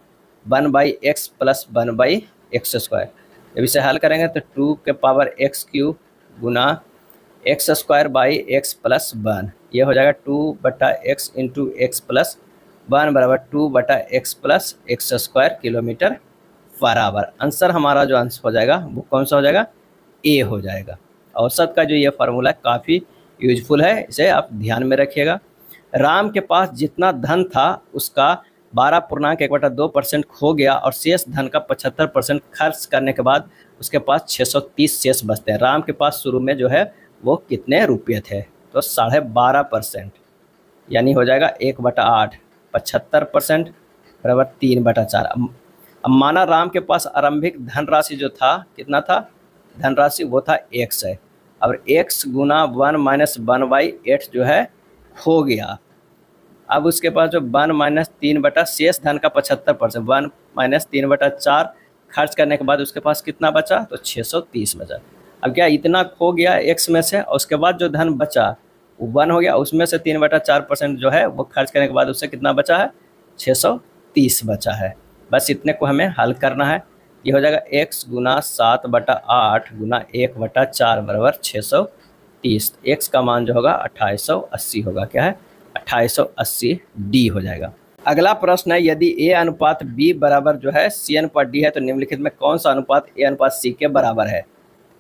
1/x प्लस 1/x²। जब इसे हल करेंगे तो 2⁻x³ गुना x² x प्लस 1, ये हो जाएगा 2/x इंटू x प्लस 1 बराबर 2/x प्लस x² किलोमीटर बराबर। आंसर हमारा जो आंसर हो जाएगा वो कौन सा हो जाएगा, ए हो जाएगा। औसत का जो ये फार्मूला है काफ़ी यूजफुल है, इसे आप ध्यान में रखिएगा। राम के पास जितना धन था उसका 12.1/2% खो गया और शेष धन का 75% खर्च करने के बाद उसके पास 630 शेष बचते हैं। राम के पास शुरू में जो है वो कितने रुपये थे, तो 12.5%, यानी हो जाएगा 1/8, 75% बराबर 3/4। अब माना राम के पास आरंभिक धनराशि जो था कितना था, धनराशि वो था x है। अब x गुना 1 - 1/8 जो है खो गया। अब उसके पास जो 1 - 3 बटा शेष धन का 75%, 1 - 3/4 खर्च करने के बाद उसके पास कितना बचा, तो 630 बचा। अब क्या इतना खो गया x में से, और उसके बाद जो धन बचा वो 1 हो गया, उसमें से 3/4% जो है वो खर्च करने के बाद उससे कितना बचा है, 630 बचा है। बस इतने को हमें हल करना है। ये हो जाएगा x गुना 7/8 गुना 1/4 बराबर 630। x का मान जो होगा 2880 होगा, क्या है 2880 डी हो जाएगा। अगला प्रश्न है, यदि a अनुपात b बराबर जो है c अनुपात d है, तो निम्नलिखित में कौन सा अनुपात a अनुपात c के बराबर है।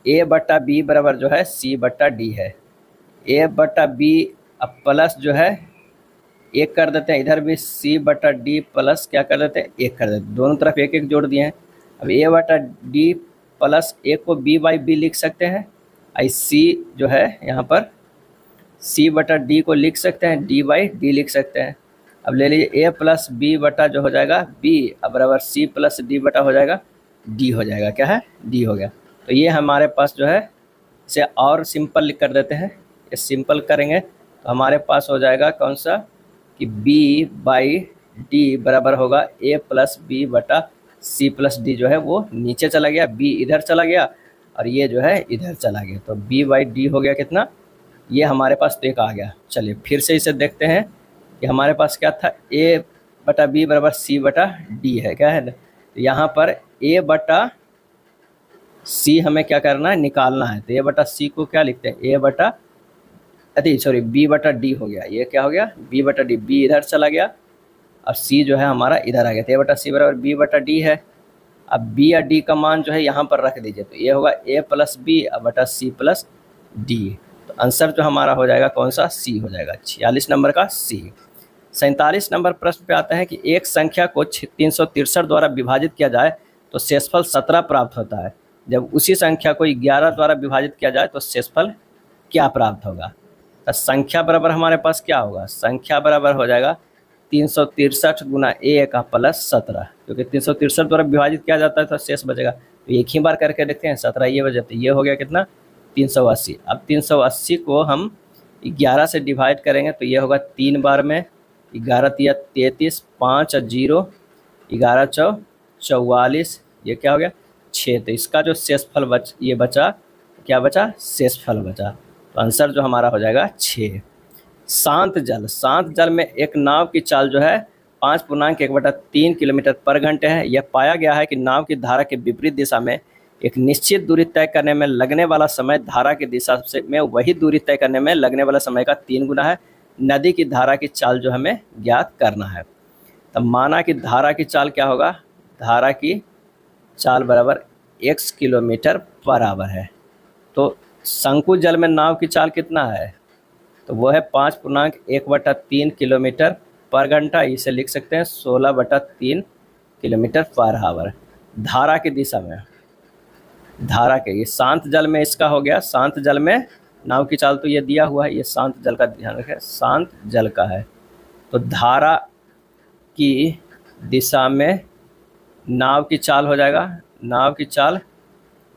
a/b बराबर जो है c/d है। a/b अब प्लस जो है 1 कर देते हैं, इधर भी c/d प्लस क्या कर देते हैं 1 कर देते हैं, दोनों तरफ 1 जोड़ दिए हैं। अब a/d प्लस a को b/b लिख सकते हैं, आई c जो है यहाँ पर c/d को लिख सकते हैं, d/d लिख सकते हैं। अब ले लीजिए a प्लस b बटा जो हो जाएगा b बराबर c प्लस d बटा हो जाएगा d हो जाएगा, क्या है d हो गया। तो ये हमारे पास जो है इसे और सिंपल कर देते हैं, ये सिंपल करेंगे तो हमारे पास हो जाएगा कौन सा कि b/d बराबर होगा a प्लस b बटा c प्लस d जो है वो नीचे चला गया, b इधर चला गया और ये जो है इधर चला गया, तो b/d हो गया कितना, ये हमारे पास तो एक आ गया। चलिए फिर से इसे देखते हैं कि हमारे पास क्या था, a/b बराबर c/d है, क्या है, तो यहाँ पर a/c हमें क्या करना है, निकालना है। तो a/c को क्या लिखते हैं, b/d हो गया, ये क्या हो गया b/d, b इधर चला गया और c जो है हमारा इधर आ गया, तो a/c बराबर b/d है। अब b या d का मान जो है यहाँ पर रख दीजिए, तो ये होगा a प्लस b बटा c प्लस d। तो आंसर जो हमारा हो जाएगा कौन सा, c हो जाएगा, 46 नंबर का c। 47 नंबर प्रश्न पे आते हैं कि एक संख्या को 363 द्वारा विभाजित किया जाए तो शेषफल 17 प्राप्त होता है, जब उसी संख्या को 11 द्वारा विभाजित किया जाए तो शेषफल क्या प्राप्त होगा। तो संख्या बराबर हमारे पास क्या होगा, संख्या बराबर हो जाएगा 363 गुना 1 प्लस 17, क्योंकि 363 द्वारा विभाजित किया जाता है तो शेष बचेगा, तो एक ही बार करके देखते हैं, 17 ये बचे, तो ये हो गया कितना 380। अब 380 को हम 11 से डिवाइड करेंगे तो ये होगा 3 बार में, 11 × 33, 5 और 0, 11 × 44, ये क्या हो गया 6। तो इसका जो शेषफल ये बचा क्या बचा, शेषफल बचा। तो आंसर जो हमारा हो जाएगा 6। शांत जल, शांत जल में एक नाव की चाल जो है 5.1/3 किलोमीटर पर घंटे है। यह पाया गया है कि नाव की धारा के विपरीत दिशा में एक निश्चित दूरी तय करने में लगने वाला समय धारा की दिशा से में वही दूरी तय करने में लगने वाला समय का 3 गुना है। नदी की धारा की चाल जो हमें ज्ञात करना है। तब माना कि धारा की चाल क्या होगा, धारा की चाल बराबर x किलोमीटर पर आवर है। तो शंकु जल में नाव की चाल कितना है, तो वो है 5.1/3 किलोमीटर पर घंटा। इसे लिख सकते हैं 16/3 किलोमीटर पर आवर। धारा की दिशा में, धारा के, ये शांत जल में इसका हो गया, शांत जल में नाव की चाल तो ये दिया हुआ है, ये शांत जल का ध्यान रखें, शांत जल का है। तो धारा की दिशा में नाव की चाल हो जाएगा, नाव की चाल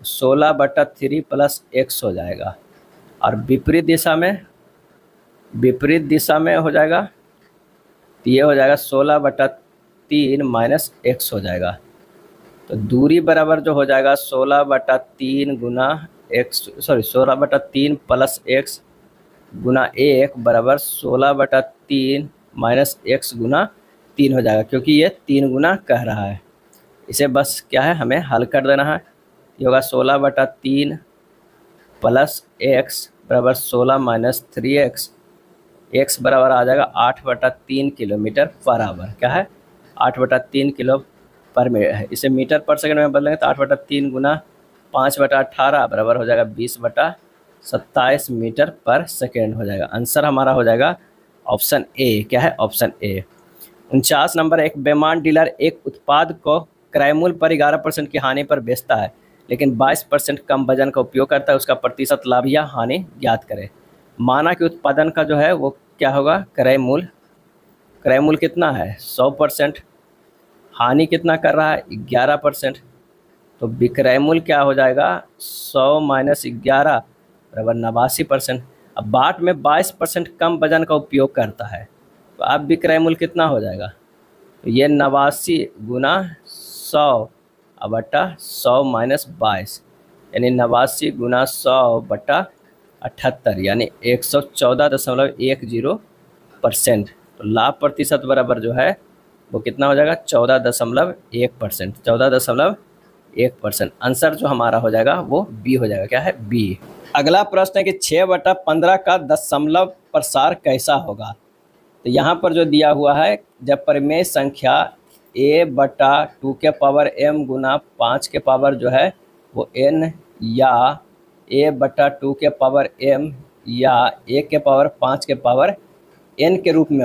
16/3 + x हो जाएगा। और विपरीत दिशा में, विपरीत दिशा में हो जाएगा तो ये हो जाएगा 16/3 - x हो जाएगा। तो दूरी बराबर जो हो जाएगा 16/3 गुना x, 16/3 + x गुना 1 बराबर 16/3 - x गुना 3 हो जाएगा, क्योंकि ये 3 गुना कह रहा है। इसे बस क्या है, हमें हल कर देना है। ये होगा 16/3 + x बराबर 16 - 3x। x बराबर आ जाएगा 8/3 किलोमीटर पर आवर। क्या है, 8/3 किलो पर मीटर है। इसे मीटर पर सेकंड में बदलेंगे तो 8/3 गुना 5/18 बराबर हो जाएगा 20/27 मीटर पर सेकेंड हो जाएगा। आंसर हमारा हो जाएगा ऑप्शन ए। क्या है, ऑप्शन ए। 49 नंबर, एक बेईमान डीलर एक उत्पाद को क्रय मूल्य पर 11% की हानि पर बेचता है, लेकिन 22% कम वजन का उपयोग करता है। उसका प्रतिशत लाभ या हानि ज्ञात करें। माना कि उत्पादन का जो है वो क्या होगा, क्रय मूल्य, क्रय मूल्य कितना है 100%, हानि कितना कर रहा है 11%। तो विक्रय मूल्य क्या हो जाएगा 100 - 11 बराबर 89%। अब बाट में 22% कम वजन का उपयोग करता है, तो अब विक्रय मूल्य कितना हो जाएगा, तो ये 89 गुना 100 बटा 100 - 22 यानी 89 गुना 100/78 यानी 114.10%। तो लाभ प्रतिशत बराबर जो है वो कितना हो जाएगा 14.1%, 14.1%। आंसर जो हमारा हो जाएगा वो बी हो जाएगा। क्या है, बी। अगला प्रश्न है कि 6/15 का दशमलव प्रसार कैसा होगा। तो यहाँ पर जो दिया हुआ है, जब परिमेय संख्या a/2 के पावर m गुना 5 के पावर जो है वो n या a/2 के पावर m या 1 के पावर 5 के पावर n के रूप में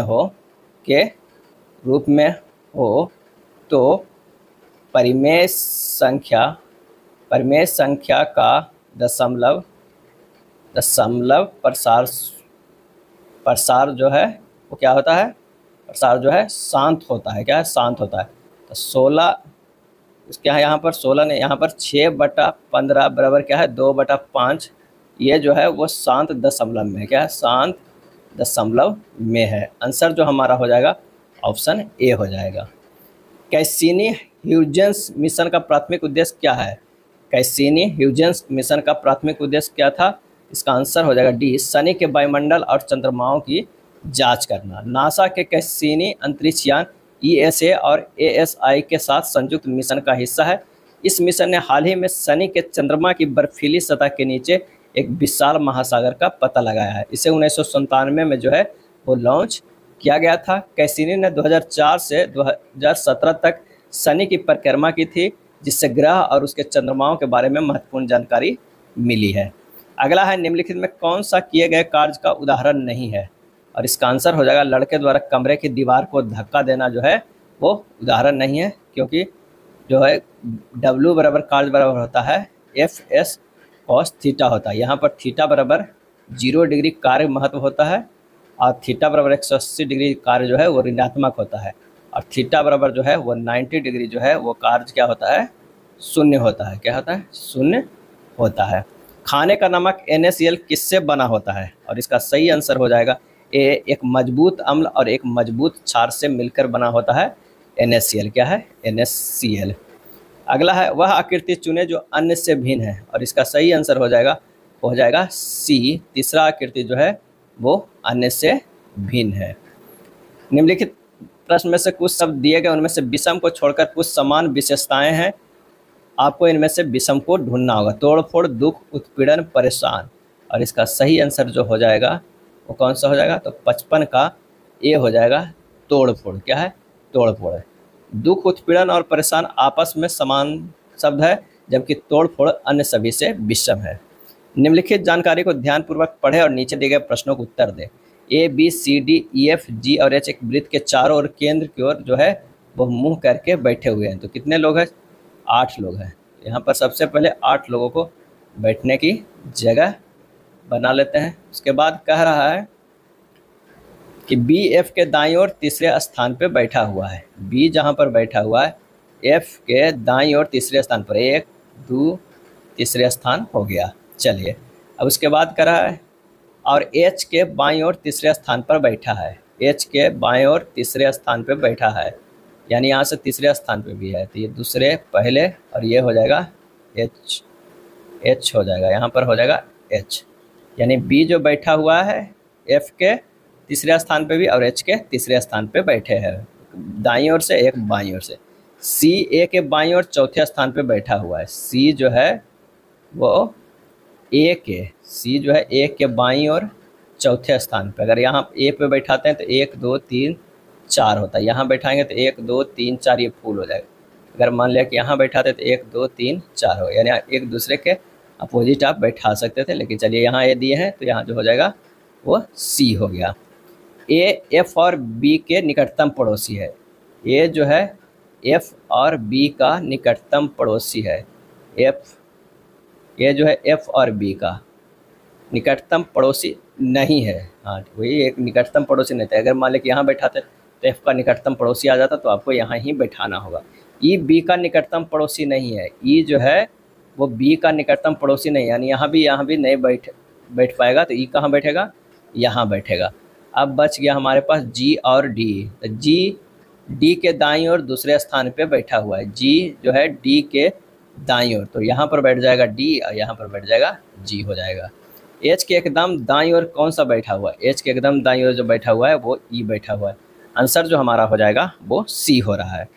हो तो परिमेय संख्या का दशमलव प्रसार जो है वो क्या होता है, प्रसार जो है शांत होता है। क्या है, शांत होता है। तो 16 क्या है यहाँ पर 16 नहीं, यहाँ पर 6/15 बराबर क्या है 2/5। ये जो है वो शांत दशमलव में है। क्या है, शांत दशमलव में है। आंसर जो हमारा हो जाएगा ऑप्शन ए हो जाएगा। कैसिनी-ह्यूजेंस मिशन का प्राथमिक उद्देश्य क्या है। कैसिनी-ह्यूजेंस मिशन का प्राथमिक उद्देश्य क्या था, इसका आंसर हो जाएगा डी, शनि के वायुमंडल और चंद्रमाओं की जांच करना। नासा के कैसिनी अंतरिक्ष यान ESA और ASI के साथ संयुक्त मिशन का हिस्सा है। इस मिशन ने हाल ही में शनि के चंद्रमा की बर्फीली सतह के नीचे एक विशाल महासागर का पता लगाया है। इसे 1997 में जो है वो लॉन्च किया गया था। कैसिनी ने 2004 से 2017 तक शनि की परिक्रमा की थी, जिससे ग्रह और उसके चंद्रमाओं के बारे में महत्वपूर्ण जानकारी मिली है। अगला है, निम्नलिखित में कौन सा किए गए कार्य का उदाहरण नहीं है, और इसका आंसर हो जाएगा लड़के द्वारा कमरे की दीवार को धक्का देना जो है वो उदाहरण नहीं है, क्योंकि जो है W बराबर कार्य बराबर होता है FS cos थीटा होता है। यहाँ पर थीटा बराबर 0 डिग्री कार्य महत्व होता है और थीटा बराबर 180 डिग्री कार्य जो है वो ऋणात्मक होता है, और थीटा बराबर जो है वो 90 डिग्री जो है वो कार्य क्या होता है, शून्य होता है। क्या होता है, शून्य होता है। खाने का नमक NaCl किससे बना होता है, और इसका सही आंसर हो जाएगा ए, एक मजबूत अम्ल और एक मजबूत क्षार से मिलकर बना होता है NaCl। क्या है, NaCl। अगला है, वह आकृति चुने जो अन्य से भिन्न है, और इसका सही आंसर हो जाएगा वो हो जाएगा सी। तीसरा आकृति जो है वो अन्य से भिन्न है। निम्नलिखित प्रश्न में से कुछ शब्द दिए गए, उनमें से विषम को छोड़कर कुछ समान विशेषताएं हैं, आपको इनमें से विषम को ढूंढना होगा। तोड़फोड़, दुख, उत्पीड़न, परेशान। और इसका सही आंसर जो हो जाएगा वो कौन सा हो जाएगा, तो 55 का ए हो जाएगा, तोड़फोड़। क्या है, तोड़फोड़ है। दुख, उत्पीड़न और परेशान आपस में समान शब्द है, जबकि तोड़फोड़ अन्य सभी से विषम है। निम्नलिखित जानकारी को ध्यानपूर्वक पढ़ें और नीचे दिए गए प्रश्नों को उत्तर दें। ए, बी, सी, डी, ई, एफ, जी और एच एक वृत्त के चारों ओर केंद्र की ओर जो है वो मुंह करके बैठे हुए हैं। तो कितने लोग हैं, 8 लोग हैं। यहाँ पर सबसे पहले 8 लोगों को बैठने की जगह बना लेते हैं। उसके बाद कह रहा है कि बी एफ के दाईं ओर तीसरे स्थान पर बैठा हुआ है। बी जहाँ पर बैठा हुआ है, एफ के दाईं ओर तीसरे स्थान पर, 1, 2, तीसरे स्थान हो गया। चलिए अब उसके बाद कह रहा है और एच के बाईं ओर तीसरे स्थान पर बैठा है। एच के बाईं ओर तीसरे स्थान पर बैठा है, यानी यहाँ से तीसरे स्थान पे भी है, तो ये दूसरे, पहले और ये हो जाएगा एच। एच हो जाएगा, यहाँ पर हो जाएगा एच। यानी बी जो बैठा हुआ है एफ के तीसरे स्थान पे भी और एच के तीसरे स्थान पे बैठे हैं, दाईं ओर से एक बाईं ओर से। सी ए के बाईं ओर चौथे स्थान पे बैठा हुआ है। सी जो है वो ए के, सी जो है ए के बाईं ओर चौथे स्थान पे। अगर यहाँ ए पे बैठाते हैं तो 1, 2, 3, 4 होता है। यहाँ बैठाएंगे तो 1, 2, 3, 4 ये फूल हो जाएगा। अगर मान लिया कि यहाँ बैठाते तो 1, 2, 3, 4 हो, यानी एक दूसरे के अपोजिट आप बैठा सकते थे, लेकिन चलिए यहाँ ए दिए हैं तो यहाँ जो हो जाएगा वो सी हो गया। ए एफ और बी के निकटतम पड़ोसी है। ए जो है एफ और बी का निकटतम पड़ोसी है। एफ, ये जो है एफ और बी का निकटतम पड़ोसी नहीं है। हाँ, वही एक निकटतम पड़ोसी नहीं था। अगर मान लें कि यहाँ बैठाते तो एफ का निकटतम पड़ोसी आ जाता, तो आपको यहाँ ही बैठाना होगा। ई बी का निकटतम पड़ोसी नहीं है। ई जो है वो बी का निकटतम पड़ोसी नहीं, यानी यहाँ भी नहीं बैठ पाएगा, तो ई कहाँ बैठेगा, यहाँ बैठेगा। अब बच गया हमारे पास जी और डी। तो जी डी के दाईं ओर दूसरे स्थान पे बैठा हुआ है। जी जो है डी के दाईं ओर, तो यहाँ पर बैठ जाएगा डी और यहाँ पर बैठ जाएगा जी हो जाएगा। एच के एकदम दाईं ओर कौन सा बैठा हुआ है, एच के एकदम दाईं ओर जो बैठा हुआ है वो ई बैठा हुआ है। आंसर जो हमारा हो जाएगा वो सी हो रहा है।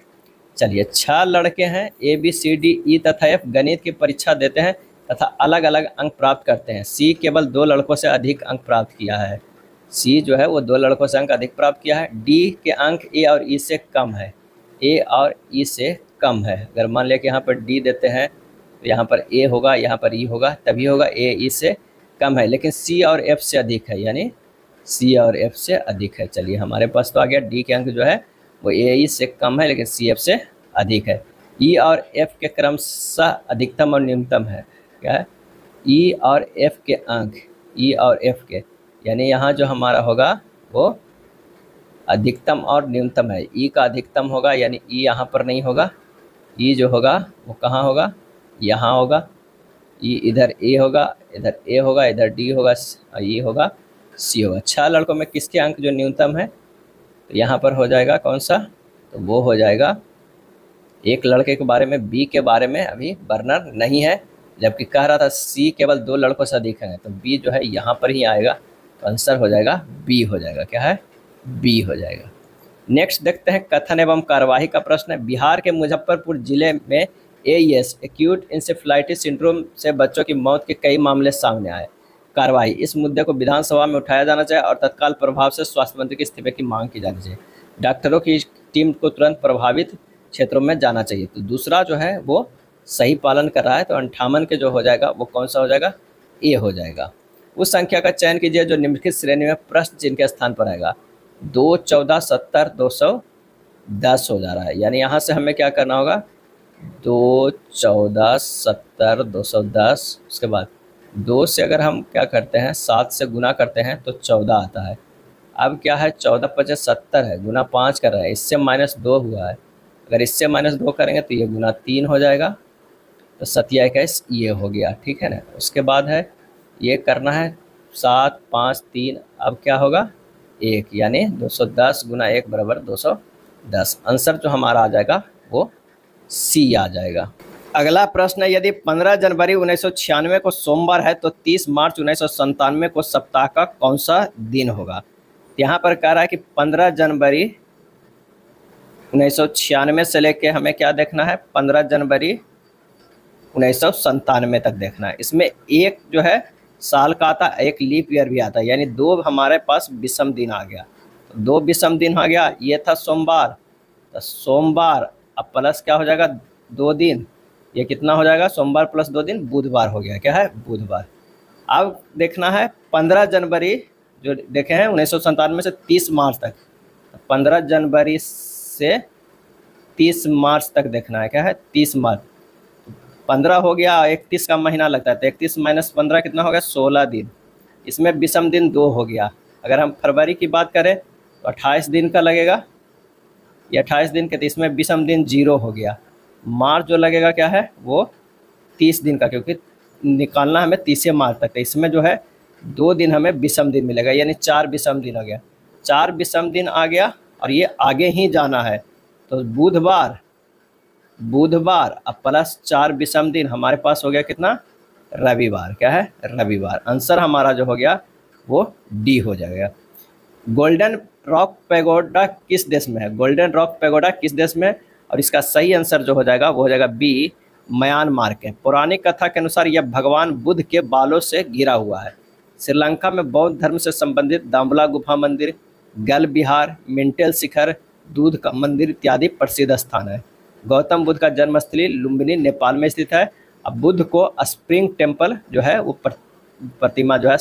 चलिए 6 लड़के हैं, A B C D E तथा एफ गणित की परीक्षा देते हैं तथा अलग अलग अंक प्राप्त करते हैं। सी केवल 2 लड़कों से अधिक अंक प्राप्त किया है। सी जो है वो 2 लड़कों से अंक अधिक प्राप्त किया है। डी के अंक ए और ई से कम है। ए और ई से कम है। अगर मान लिया कि यहाँ पर डी देते हैं तो यहाँ पर ए होगा, यहाँ पर ई होगा, तभी होगा। ए ई से कम है, लेकिन सी और एफ से अधिक है, यानी सी और एफ से अधिक है। चलिए हमारे पास तो आ गया डी के अंक जो है वो ए ई से कम है, लेकिन सी एफ से अधिक है। ई और एफ के क्रमशः अधिकतम और न्यूनतम है। क्या है, ई और एफ के अंक, ई और एफ के, यानी यहाँ जो हमारा होगा वो अधिकतम और न्यूनतम है। ई का अधिकतम होगा, यानी ई यहाँ पर नहीं होगा। ई जो होगा वो कहाँ होगा, यहाँ होगा। ई इधर ए होगा, इधर ए होगा, इधर डी होगा, ई होगा, सी होगा। 6 लड़कों में किसके अंक जो न्यूनतम है, तो यहाँ पर हो जाएगा कौन सा, तो वो हो जाएगा एक लड़के के बारे में, बी के बारे में अभी वर्णन नहीं है, जबकि कह रहा था सी केवल 2 लड़कों से अधिक है, तो बी जो है यहाँ पर ही आएगा, तो आंसर हो जाएगा बी हो जाएगा। क्या है, बी हो जाएगा। नेक्स्ट देखते हैं कथन एवं कार्यवाही का प्रश्न है। बिहार के मुजफ्फरपुर जिले में एईएस एक्यूट इंसेफ्लाइटिस सिंड्रोम से बच्चों की मौत के कई मामले सामने आए। कार्यवाही, इस मुद्दे को विधानसभा में उठाया जाना चाहिए और तत्काल प्रभाव से स्वास्थ्य मंत्री के इस्तीफे की मांग की जानी चाहिए। डॉक्टरों की टीम को तुरंत प्रभावित क्षेत्रों में जाना चाहिए। तो दूसरा जो है वो सही पालन कर रहा है, तो 58 के जो हो जाएगा वो कौन सा हो जाएगा, ए हो जाएगा। उस संख्या का चयन कीजिए जो निम्नलिखित श्रेणी में प्रश्न चिन्ह के स्थान पर आएगा। 2, 14, 70, 210 हो जा रहा है, यानी यहाँ से हमें क्या करना होगा, 2, 14, 70, 210। उसके बाद 2 से अगर हम क्या करते हैं, 7 से गुना करते हैं तो 14 आता है। अब क्या है, 14 × 70 है, गुना 5 कर रहा है, इससे -2 हुआ है। अगर इससे -2 करेंगे तो ये गुना 3 हो जाएगा, तो 27 ये हो गया, ठीक है ना। उसके बाद है ये करना है 7, 5, 3, अब क्या होगा 1, यानी 210 × 1 = 210। आंसर जो हमारा आ जाएगा वो सी आ जाएगा। अगला प्रश्न है, यदि 15 जनवरी 1996 को सोमवार है तो 30 मार्च 1997 को सप्ताह का कौन सा दिन होगा। यहाँ पर कह रहा है कि 15 जनवरी 1996 से लेके हमें क्या देखना है, 15 जनवरी 1997 तक देखना है। इसमें एक जो है साल का आता है, एक लीप ईयर भी आता है, यानी दो हमारे पास विषम दिन आ गया। तो दो विषम दिन आ गया, ये था सोमवार, तो सोमवार अब प्लस क्या हो जाएगा 2 दिन, ये कितना हो जाएगा, सोमवार प्लस 2 दिन बुधवार हो गया, क्या है बुधवार। अब देखना है 15 जनवरी जो देखे हैं 1997 से 30 मार्च तक, 15 जनवरी से 30 मार्च तक देखना है, क्या है 30 मार्च। 15 हो गया, 31 का महीना लगता है, तो 31 माइनस 15 कितना हो गया 16 दिन। इसमें विषम दिन 2 हो गया। अगर हम फरवरी की बात करें तो 28 दिन का लगेगा, ये 28 दिन के, तो इसमें विषम दिन 0 हो गया। मार्च जो लगेगा क्या है वो 30 दिन का, क्योंकि निकालना हमें 30 मार्च तक, तो इसमें जो है 2 दिन हमें विषम दिन मिलेगा, यानी 4 विषम दिन आ गया। 4 विषम दिन आ गया और ये आगे ही जाना है, तो बुधवार अब प्लस 4 विषम दिन हमारे पास हो गया कितना, रविवार, क्या है रविवार। आंसर हमारा जो हो गया वो डी हो जाएगा। गोल्डन रॉक पैगोडा किस देश में है, गोल्डन रॉक पैगोडा किस देश में, और इसका सही आंसर जो हो जाएगा वो हो जाएगा बी, म्यांमार के। पौराणिक कथा के अनुसार यह भगवान बुद्ध के बालों से घिरा हुआ है। श्रीलंका में बौद्ध धर्म से संबंधित दाम्बला गुफा मंदिर, गल विहार, मिंटेल शिखर, दूध का मंदिर इत्यादि प्रसिद्ध स्थान है। गौतम बुद्ध का जन्मस्थली लुम्बिनी नेपाल में स्थित है। अब बुद्ध को स्प्रिंग टेम्पल जो है वो प्रतिमा जो है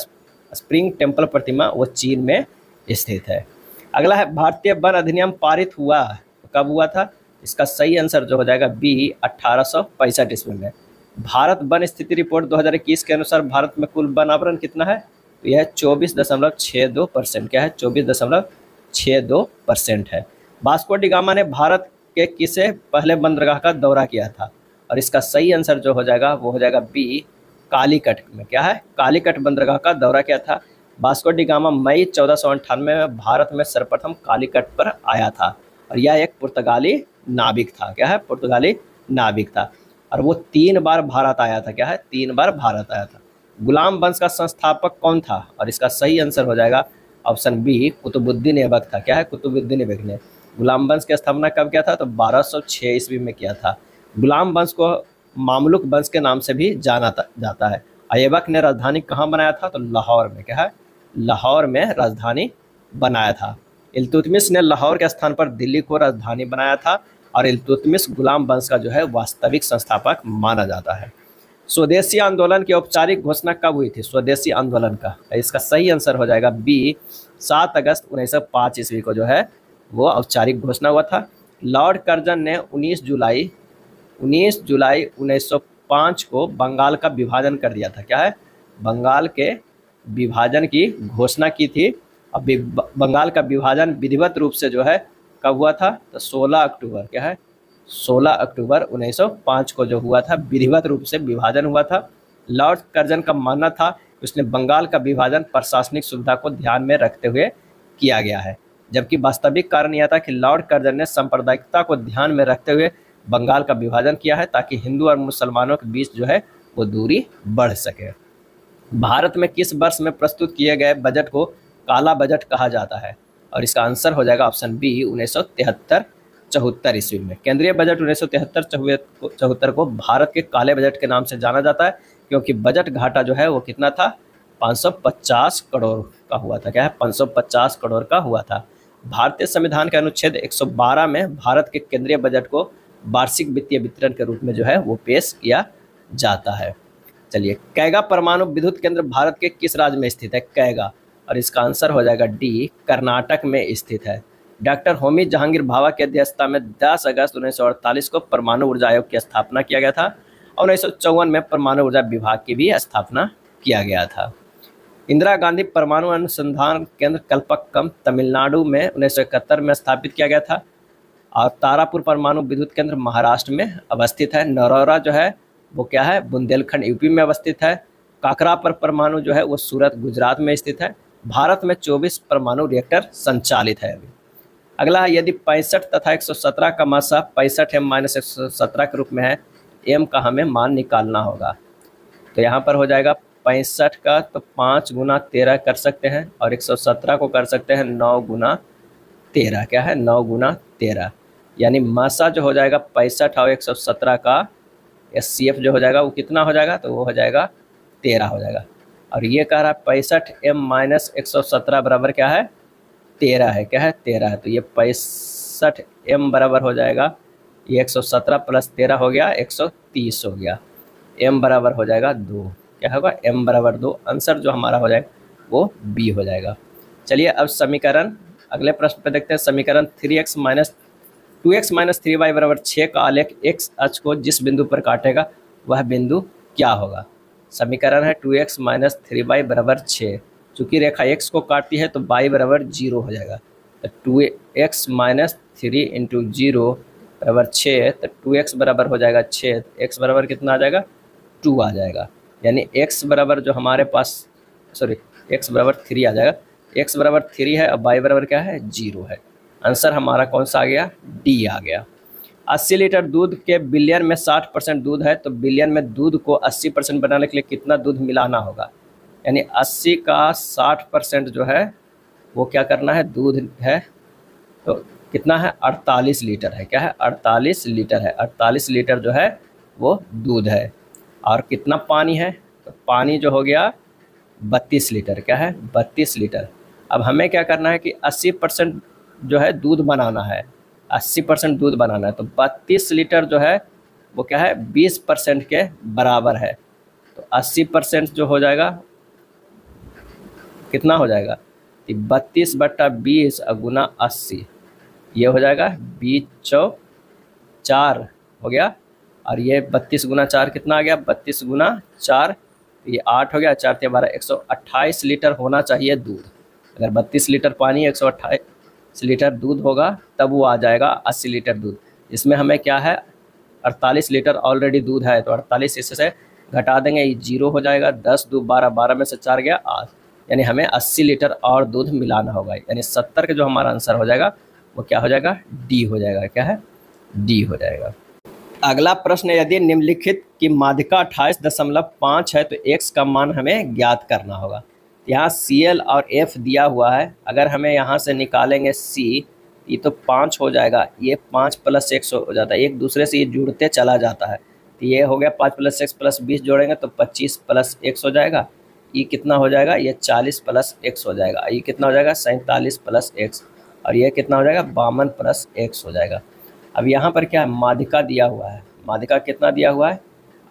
स्प्रिंग टेम्पल प्रतिमा वो चीन में स्थित है। अगला है, भारतीय वन अधिनियम पारित हुआ कब हुआ था, इसका सही आंसर जो हो जाएगा बी, 1865 ईस्वी में। भारत वन स्थिति रिपोर्ट 2021 के अनुसार भारत में कुल वन आवरण कितना है, तो यह 24.62%, क्या है 24.62% है। वास्को डी गामा ने भारत के किसे पहले बंदरगाह का दौरा किया था, और इसका सही आंसर जो हो जाएगा वो हो जाएगा बी, कालीकट में, क्या है कालीकट बंदरगाह का दौरा किया था। वास्को डी गामा मई 1498 में भारत में सर्वप्रथम कालीकट पर आया था, और यह एक पुर्तगाली नाविक था, क्या है पुर्तगाली नाविक था, और वो 3 बार भारत आया था, क्या है 3 बार भारत आया था। गुलाम वंश का संस्थापक कौन था, और इसका सही आंसर हो जाएगा ऑप्शन बी, कुतुबुद्दीन ऐबक था, क्या है कुतुबुद्दीन ऐबक ने गुलाम वंश की स्थापना कब किया था, तो 1206 ईस्वी में किया था। गुलाम वंश को मामलुक वंश के नाम से भी जाना जाता है। ऐबक ने राजधानी कहाँ बनाया था, तो लाहौर में, क्या है लाहौर में राजधानी बनाया था। इल्तुतमिश ने लाहौर के स्थान पर दिल्ली को राजधानी बनाया था, और इल्तुतमिश गुलाम वंश का जो है वास्तविक संस्थापक माना जाता है। स्वदेशी आंदोलन की औपचारिक घोषणा कब हुई थी, स्वदेशी आंदोलन का, इसका सही आंसर हो जाएगा बी, 7 अगस्त 1905 ईस्वी को जो है वो औपचारिक घोषणा हुआ था। लॉर्ड कर्जन ने 19 जुलाई 1905 को बंगाल का विभाजन कर दिया था, क्या है बंगाल के विभाजन की घोषणा की थी। अब बंगाल का विभाजन विधिवत रूप से जो है कब हुआ था, तो 16 अक्टूबर, क्या है 16 अक्टूबर 1905 को जो हुआ था, विधिवत रूप से विभाजन हुआ था। लॉर्ड कर्जन का मानना था कि उसने बंगाल का विभाजन प्रशासनिक सुविधा को ध्यान में रखते हुए किया गया है, जबकि वास्तविक कारण यह था कि लॉर्ड कर्जन ने सांप्रदायिकता को ध्यान में रखते हुए बंगाल का विभाजन किया है, ताकि हिंदू और मुसलमानों के बीच जो है वो दूरी बढ़ सके। भारत में किस वर्ष में प्रस्तुत किए गए बजट को काला बजट कहा जाता है, और इसका आंसर हो जाएगा ऑप्शन बी, 1973-74 ईस्वी में। केंद्रीय बजट 1973-74 को भारत के काले बजट के नाम से जाना जाता है, क्योंकि बजट घाटा जो है वो कितना था, 550 करोड़ का हुआ था, क्या है 550 करोड़ का हुआ था। भारतीय संविधान के अनुच्छेद 112 में भारत के केंद्रीय बजट को वार्षिक वित्तीय वितरण के रूप में जो है वो पेश किया जाता है। चलिए, कैगा परमाणु विद्युत केंद्र भारत के किस राज्य में स्थित है, कैगा, और इसका आंसर हो जाएगा डी, कर्नाटक में स्थित है। डॉक्टर होमी जहांगीर भाभा की अध्यक्षता में 10 अगस्त 1948 को परमाणु ऊर्जा आयोग की स्थापना किया गया था, और 1954 में परमाणु ऊर्जा विभाग की भी स्थापना किया गया था। इंदिरा गांधी परमाणु अनुसंधान केंद्र कल्पक्कम तमिलनाडु में 1971 में स्थापित किया गया था, और तारापुर परमाणु विद्युत केंद्र महाराष्ट्र में अवस्थित है। नरौरा जो है वो क्या है, बुंदेलखंड यूपी में अवस्थित है। काकरा पर परमाणु जो है वो सूरत गुजरात में स्थित है। भारत में 24 परमाणु रिएक्टर संचालित है अभी। अगला है, यदि 65 तथा 117 का मासा 65 m - 117 के रूप में है, एम का हमें मान निकालना होगा। तो यहाँ पर हो जाएगा 65 का तो 5 गुना 13 कर सकते हैं और 117 को कर सकते हैं 9 गुना 13। क्या है 9 गुना 13, यानी मासा जो हो जाएगा 65 और 117 का SCF जो हो जाएगा वो कितना हो जाएगा, तो वो हो जाएगा 13 हो जाएगा। और ये कह रहा है 65m माइनस 117 बराबर क्या है 13 है। क्या है 13 है। तो ये 65m बराबर हो जाएगा, ये 117 प्लस 13 हो गया 130 हो गया। m बराबर हो जाएगा 2। क्या होगा m बराबर 2। आंसर जो हमारा हो जाएगा वो b हो जाएगा। चलिए अब समीकरण अगले प्रश्न पे देखते हैं। समीकरण 3x minus 2x minus 3y बराबर 6 का आलेख x अक्ष को जिस बिंदु पर काटेगा वह बिंदु क्या होगा। समीकरण है 2x माइनस 3y बराबर 6। चूँकि रेखा x को काटती है तो y बराबर 0 हो जाएगा। तो 2x माइनस 3 इंटू 0 बराबर 6, तो 2x बराबर हो जाएगा 6। x बराबर कितना आ जाएगा 2 आ जाएगा। यानी x बराबर जो हमारे पास x बराबर 3 आ जाएगा। x बराबर 3 है और y बराबर क्या है 0 है। आंसर हमारा कौन सा आ गया डी आ गया। 80 लीटर दूध के बिलियन में 60% दूध है तो बिलियन में दूध को 80% बनाने के लिए कितना दूध मिलाना होगा। यानी 80 का 60% जो है वो क्या करना है दूध है, तो कितना है 48 लीटर है। क्या है 48 लीटर है। 48 लीटर जो है वो दूध है। और कितना पानी है, तो पानी जो हो गया 32 लीटर। क्या है 32 लीटर। अब हमें क्या करना है कि 80% जो है दूध बनाना है, 80% दूध बनाना है। तो 32 लीटर जो है वो क्या है 20% के बराबर है। तो 80% जो हो जाएगा कितना हो जाएगा 32 बट्टा 20 गुना 80, ये हो जाएगा 20 चौ 4 हो गया। और ये 32 गुना 4 कितना आ गया 32 गुना 4, ये 8 हो गया। 4 × 12 128 लीटर होना चाहिए दूध। अगर 32 लीटर पानी 128 लीटर दूध होगा तब वो आ जाएगा 80 लीटर दूध। इसमें हमें क्या है 48 लीटर ऑलरेडी दूध है, तो 48 इससे घटा देंगे, ये 0 हो जाएगा। 10 2 12, 12 में से 4 गया 8, यानी हमें 80 लीटर और दूध मिलाना होगा। यानी 70 का जो हमारा आंसर हो जाएगा वो क्या हो जाएगा डी हो जाएगा। क्या है डी हो जाएगा। अगला प्रश्न, यदि निम्नलिखित की माध्यिका 28.5 है तो x का मान हमें ज्ञात करना होगा। यहाँ Cl और F दिया हुआ है। अगर हमें यहाँ से निकालेंगे C, ये तो 5 हो जाएगा, ये 5 + x हो जाता है, एक दूसरे से ये जुड़ते चला जाता है। तो ये हो गया 5 + x + 20 जोड़ेंगे तो 25 + x हो जाएगा। ये कितना हो जाएगा ये 40 + x हो जाएगा। ये कितना हो जाएगा 47 + x, और ये कितना हो जाएगा 52 + x हो जाएगा। अब यहाँ पर क्या है माध्यिका दिया हुआ है। माध्यिका कितना दिया हुआ है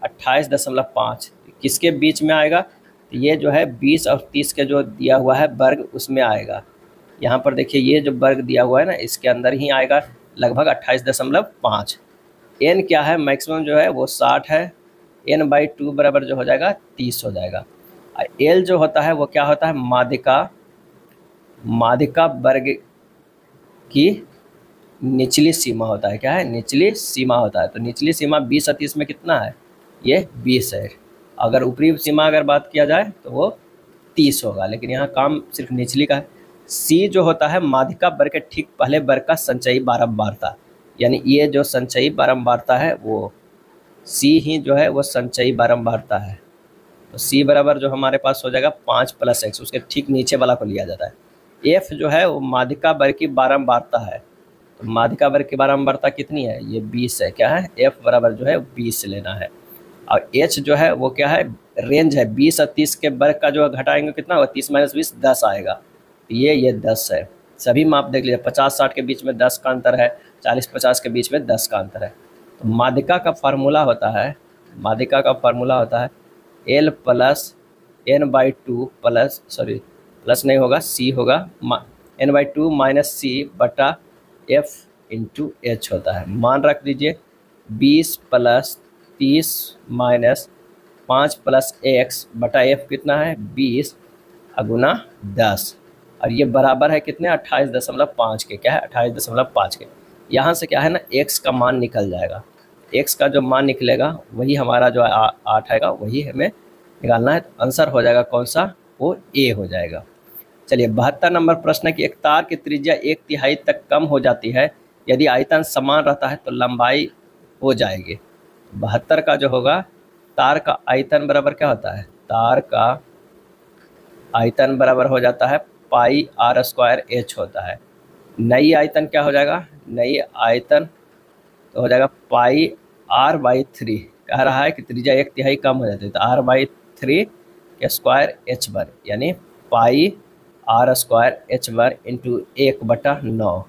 28.5, किसके बीच में आएगा, तो ये जो है 20 और 30 के जो दिया हुआ है वर्ग उसमें आएगा। यहाँ पर देखिए ये जो वर्ग दिया हुआ है ना इसके अंदर ही आएगा लगभग 28.5। n क्या है मैक्सिमम जो है वो 60 है। n/2 बराबर जो हो जाएगा 30 हो जाएगा। l जो होता है वो क्या होता है माध्यिका वर्ग की निचली सीमा होता है। क्या है निचली सीमा होता है। तो निचली सीमा 20 और 30 में कितना है ये 20 है। अगर ऊपरी सीमा अगर बात किया जाए तो वो 30 होगा, लेकिन यहाँ काम सिर्फ निचली का है। C जो होता है माध्यिका वर्ग के ठीक पहले वर्ग का संचयी बारंबारता, यानी ये जो संचयी बारंबारता है वो C ही जो है वो संचयी बारंबारता है। तो C बराबर जो हमारे पास हो जाएगा 5 + x, उसके ठीक नीचे वाला को लिया जाता है। F जो है वो माध्यिका वर्ग की बारंबारता है। तो माध्यिका वर्ग की बारंबारता कितनी है ये 20 है। क्या है F बराबर जो है 20 लेना है। और H जो है वो क्या है रेंज है 20 और 30 के वर्ग का जो घटाएंगे कितना होगा 30 - 20 10 आएगा। तो ये 10 है। सभी माप देख लीजिए 50-60 के बीच में 10 का अंतर है, 40-50 के बीच में 10 का अंतर है। तो माध्यिका का फार्मूला होता है L + n/2 प्लस नहीं होगा C होगा n/2 - C बटा F × H होता है। मान रख दीजिए 20 + 30 - 5 + x बटा F कितना है 20 गुना 10, और ये बराबर है कितने 28.5 के। क्या है 28.5 के। यहाँ से क्या है ना x का मान निकल जाएगा। x का जो मान निकलेगा वही हमारा जो 8 आएगा वही हमें निकालना है। आंसर हो जाएगा कौन सा वो A हो जाएगा। चलिए 72 नंबर प्रश्न है कि एक तार की त्रिज्या 1/3 तक कम हो जाती है, यदि आयतन समान रहता है तो लंबाई हो जाएगी। 72 का जो होगा, तार का आयतन बराबर क्या होता है, तार का आयतन बराबर हो जाता है पाई आर स्क्वायर एच होता है। नई आयतन क्या हो जाएगा, नई आयतन तो हो जाएगा पाई आर बाई 3। कह रहा है कि त्रिज्या 1/3 कम हो जाती है, तो आर बाई 3 के स्क्वायर एच बर, यानी पाई आर स्क्वायर एच बर इंटू 1/9।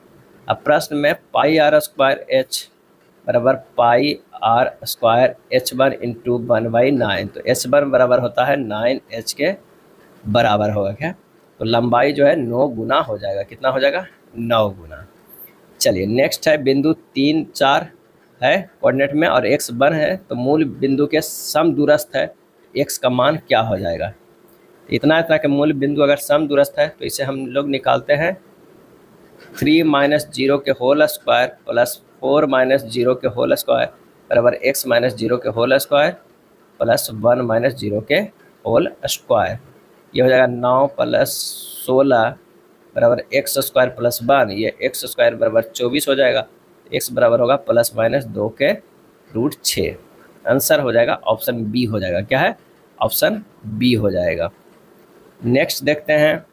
अब प्रश्न में पाई आर स्क्वायर एच बराबर पाई आर स्क्वायर एच बर इंटू 1/9, तो एच बर बराबर होता है 9h के बराबर होगा क्या, तो लंबाई जो है 9 गुना हो जाएगा। कितना हो जाएगा, 9 गुना। चलिए नेक्स्ट है बिंदु 3, 4 है कोऑर्डिनेट में और x 1 है, तो मूल बिंदु के सम दूरस्थ है, x का मान क्या हो जाएगा। इतना के मूल बिंदु अगर सम दूरस्थ है तो इसे हम लोग निकालते हैं 3 - 0 के होल स्क्वायर प्लस 4 - 0 के होल स्क्वायर बराबर x - 0 के होल स्क्वायर प्लस 1 - 0 के होल स्क्वायर। ये हो जाएगा 9 + 16 बराबर एक्स स्क्वायर प्लस 1, ये एक्स स्क्वायर बराबर 24 हो जाएगा। एक्स बराबर होगा +-2 के √6। आंसर हो जाएगा ऑप्शन बी हो जाएगा। क्या है, ऑप्शन बी हो जाएगा। नेक्स्ट देखते हैं,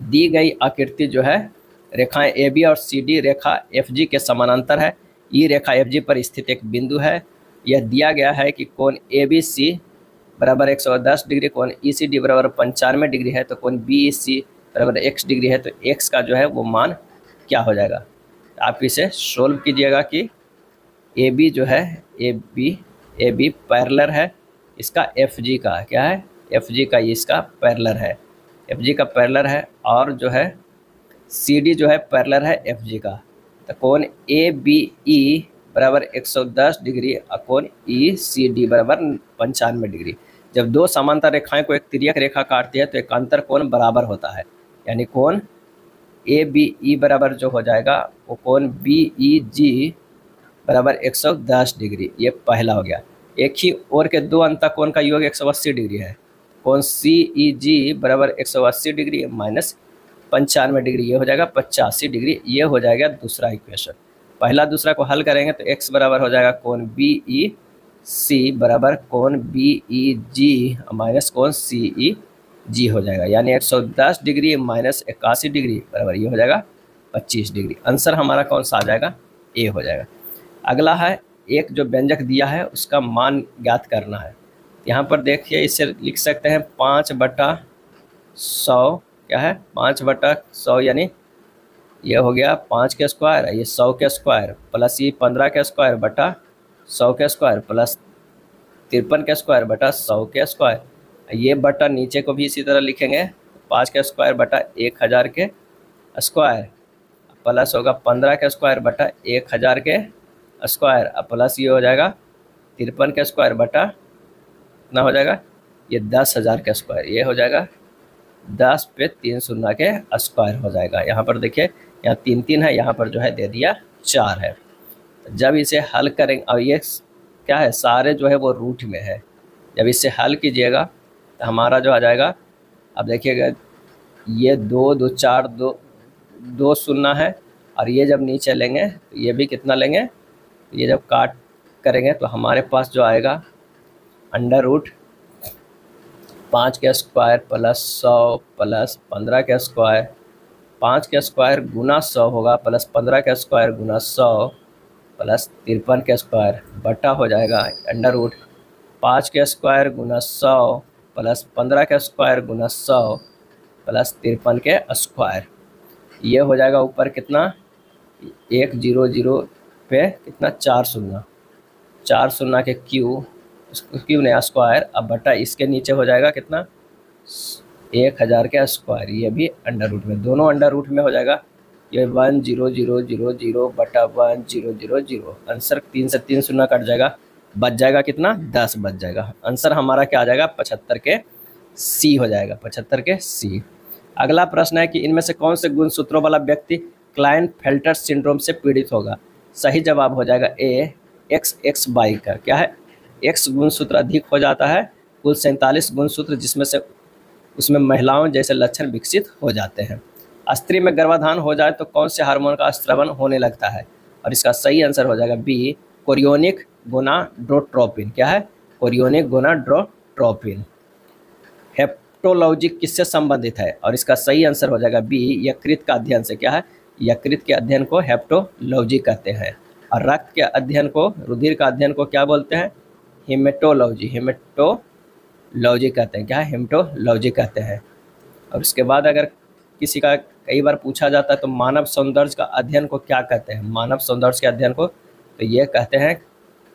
दी गई आकृति जो है रेखाएं ए बी और सी डी रेखा एफ जी के समानांतर है। ई रेखा एफ जी पर स्थित एक बिंदु है। यह दिया गया है कि कोण ए बी सी बराबर 110 डिग्री, कोण ई सी डी बराबर 95 डिग्री है, तो कोण बी ई सी बराबर x डिग्री है, तो x का जो है वो मान क्या हो जाएगा। आप इसे सोल्व कीजिएगा कि ए बी जो है ए बी पैरेलल है इसका एफ जी का, क्या है, एफ जी का इसका पैरेलल है, एफ जी का पैरेलल है, और जो है सी डी जो है पैरेलल है एफ जी का। तो कोण ए बी ई बराबर 110 डिग्री और कोण ई सी डी बराबर 95 डिग्री। जब दो समांतर रेखाएं को एक तिर्यक रेखा काटती है तो एक अंतर कोण बराबर होता है, यानी कोण ए बी ई बराबर जो हो जाएगा वो कोण बी ई जी बराबर 110 डिग्री। ये पहला हो गया। एक ही ओर के दो अंतः कोण का योग 180 डिग्री है। कोण सी ई जी बराबर 180 डिग्री माइनस 95 डिग्री, ये हो जाएगा 85 डिग्री। ये हो जाएगा दूसरा इक्वेशन। पहला दूसरा को हल करेंगे तो x बराबर हो जाएगा कोण बी ई सी बराबर कोण बी ई जी माइनस कोण सी ई जी हो जाएगा, यानी 110 डिग्री माइनस 81 डिग्री बराबर ये हो जाएगा 25 डिग्री। आंसर हमारा कौन सा आ जाएगा, ए हो जाएगा। अगला है, एक जो व्यंजक दिया है उसका मान ज्ञात करना है। यहाँ पर देखिए इसे लिख सकते हैं 5/100, क्या है 5/100, यानी ये हो गया 5 के स्क्वायर, ये 100 के स्क्वायर प्लस ये 15 के स्क्वायर बटा 100 के स्क्वायर प्लस 53 के स्क्वायर बटा 100 के स्क्वायर। ये बटा नीचे को भी इसी तरह लिखेंगे 5 के स्क्वायर बटा 1000 के स्क्वायर प्लस होगा 15 के स्क्वायर बटा 1000 के स्क्वायर प्लस ये हो जाएगा 53 के स्क्वायर बटा कितना हो जाएगा, ये 10,000 के स्क्वायर, ये हो जाएगा 10 पे 3 शून्य के स्क्वायर हो जाएगा। यहाँ पर देखिए यहाँ 3 है, यहाँ पर जो है दे दिया 4 है। जब इसे हल करेंगे, और ये क्या है सारे जो है वो रूट में है, जब इसे हल कीजिएगा तो हमारा जो आ जाएगा, अब देखिएगा ये 2 2 4 2 शून्य है, और ये जब नीचे लेंगे तो ये भी कितना लेंगे, ये जब काट करेंगे तो हमारे पास जो आएगा √5 के स्क्वायर प्लस 100 प्लस 15 के स्क्वायर, 5 के स्क्वायर गुना 100 होगा प्लस 15 के स्क्वायर गुना 100 प्लस 53 के स्क्वायर बटा हो जाएगा √5 के स्क्वायर गुना 100 प्लस 15 के स्क्वायर गुना 100 प्लस 53 के स्क्वायर। ये हो जाएगा ऊपर कितना 100 पे कितना 4 शून्य के क्यू ने स्क्वायर, अब बटा इसके नीचे हो जाएगा कितना 1000 के स्क्वायर, ये भी √ में, दोनों √ में हो जाएगा। ये 10000 बटा 1000, आंसर 3 से 3 शून्य कट जाएगा, बच जाएगा कितना 10 बच जाएगा। आंसर हमारा क्या आ जाएगा 75 के सी हो जाएगा, 75 के सी। अगला प्रश्न है कि इनमें से कौन से गुणसूत्रों वाला व्यक्ति क्लाइनफेल्टर सिंड्रोम से पीड़ित होगा। सही जवाब हो जाएगा ए XXY का, क्या है X गुणसूत्र अधिक हो जाता है, कुल 47 गुणसूत्र जिसमें से उसमें महिलाओं जैसे लक्षण विकसित हो जाते हैं। स्त्री में गर्भाधान हो जाए तो कौन से हार्मोन का स्रावन होने लगता है, और इसका सही आंसर हो जाएगा बी कोरियोनिक गोनाडोट्रोपिन। क्या है? Chorionic gonadotropin. हेप्टोलॉजी किससे संबंधित है? और इसका सही आंसर हो जाएगा बी, यकृत का अध्ययन से। क्या है? यकृत के अध्ययन को हेप्टोलॉजी कहते हैं। और रक्त के अध्ययन को, रुधिर का अध्ययन को क्या बोलते हैं? हेमेटोलॉजी। हेमेटोलॉजी कहते हैं। क्या है? हेमेटोलॉजी कहते हैं। और उसके बाद अगर किसी का कई बार पूछा जाता है तो मानव सौंदर्य का अध्ययन को क्या कहते हैं? मानव सौंदर्य के अध्ययन को तो ये कहते हैं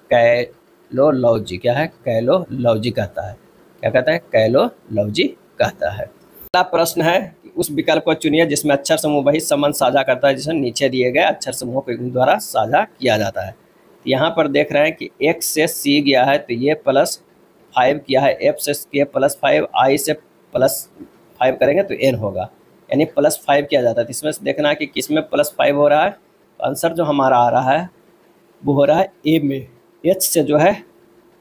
कैलोलॉजी। क्या है? कैलोलॉजी कहता है। क्या कहता है? कैलोलॉजी कहता है। अगला प्रश्न है कि उस विकल्प को चुनिए जिसमें अक्षर समूह वही संबंध साझा करता है जिसे नीचे दिए गए अक्षर समूहों के द्वारा साझा किया जाता है। यहाँ पर देख रहे हैं कि X से C गया है तो ये +5 किया है, F से K +5, I से +5 करेंगे तो N होगा, यानी +5 किया जाता है। तो इसमें से देखना है कि किस में +5 हो रहा है। तो आंसर जो हमारा आ रहा है वो हो रहा है ए में। H से जो है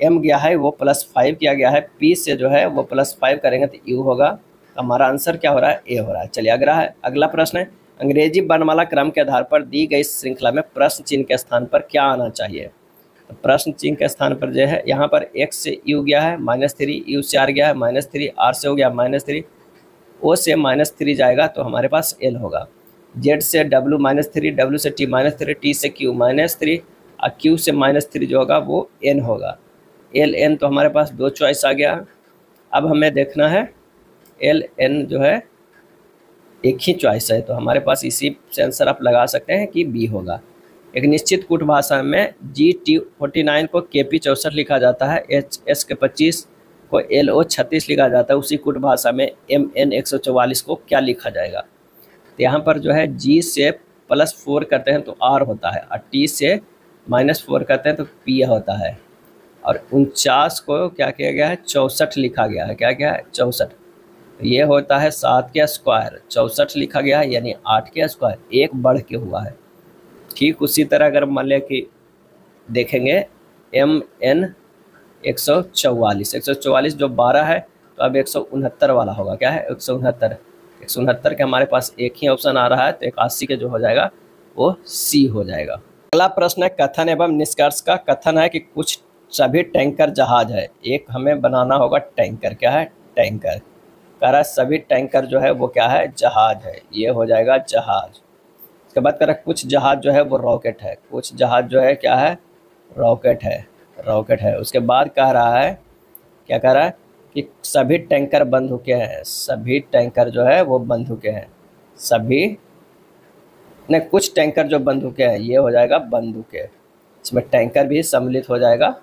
M गया है वो +5 किया गया है, P से जो है वो +5 करेंगे तो U होगा। हमारा आंसर क्या हो रहा है? ए हो रहा है। चलिए अगला प्रश्न है, अंग्रेजी वर्णमाला क्रम के आधार पर दी गई श्रृंखला में प्रश्न चिन्ह के स्थान पर क्या आना चाहिए? तो प्रश्न चिन्ह के स्थान पर जो है यहाँ पर X से U गया है -3, U से R गया है -3, R से हो गया -3, O से -3 जाएगा तो हमारे पास L होगा। Z से W -3, W से T -3, T से Q -3 और Q से -3 जो होगा वो N होगा। L N तो हमारे पास 2 चॉइस आ गया। अब हमें देखना है L N जो है एक ही चॉइस है तो हमारे पास इसी से आंसर आप लगा सकते हैं कि बी होगा। एक निश्चित कूट भाषा में GT49 को KP 64 लिखा जाता है, SK 25 को LO 36 लिखा जाता है। उसी कूट भाषा में MN 144 को क्या लिखा जाएगा? तो यहाँ पर जो है G से +4 करते हैं तो R होता है और T से -4 करते हैं तो P होता है। और 49 को क्या किया गया है? 64 लिखा गया है। क्या क्या है? 64। ये होता है 7 के स्क्वायर, 64 लिखा गया है यानी 8 के स्क्वायर, एक बढ़ के हुआ है। ठीक उसी तरह अगर मान लें कि देखेंगे MN 144 जो 12 है तो अब 169 वाला होगा। क्या है? 169 के हमारे पास एक ही ऑप्शन आ रहा है तो 81 के जो हो जाएगा वो C हो जाएगा। अगला प्रश्न है कथन एवं निष्कर्ष का। कथन है कि कुछ सभी टैंकर जहाज है। एक हमें बनाना होगा टैंकर। क्या है? टैंकर। कह रहा है सभी टैंकर जो है वो क्या है? जहाज है। ये हो जाएगा जहाज। इसके बाद कह रहा है कुछ जहाज जो है वो रॉकेट है। कुछ जहाज जो है क्या है? रॉकेट है। रॉकेट है। उसके बाद कह रहा है, क्या कह रहा है कि सभी टैंकर बंदूकें हैं। सभी टैंकर जो है वो बंदूकें हैं। सभी नहीं, कुछ टैंकर जो बंदूकें हैं, ये हो जाएगा बंदूकें। इसमें टैंकर भी सम्मिलित हो जाएगा।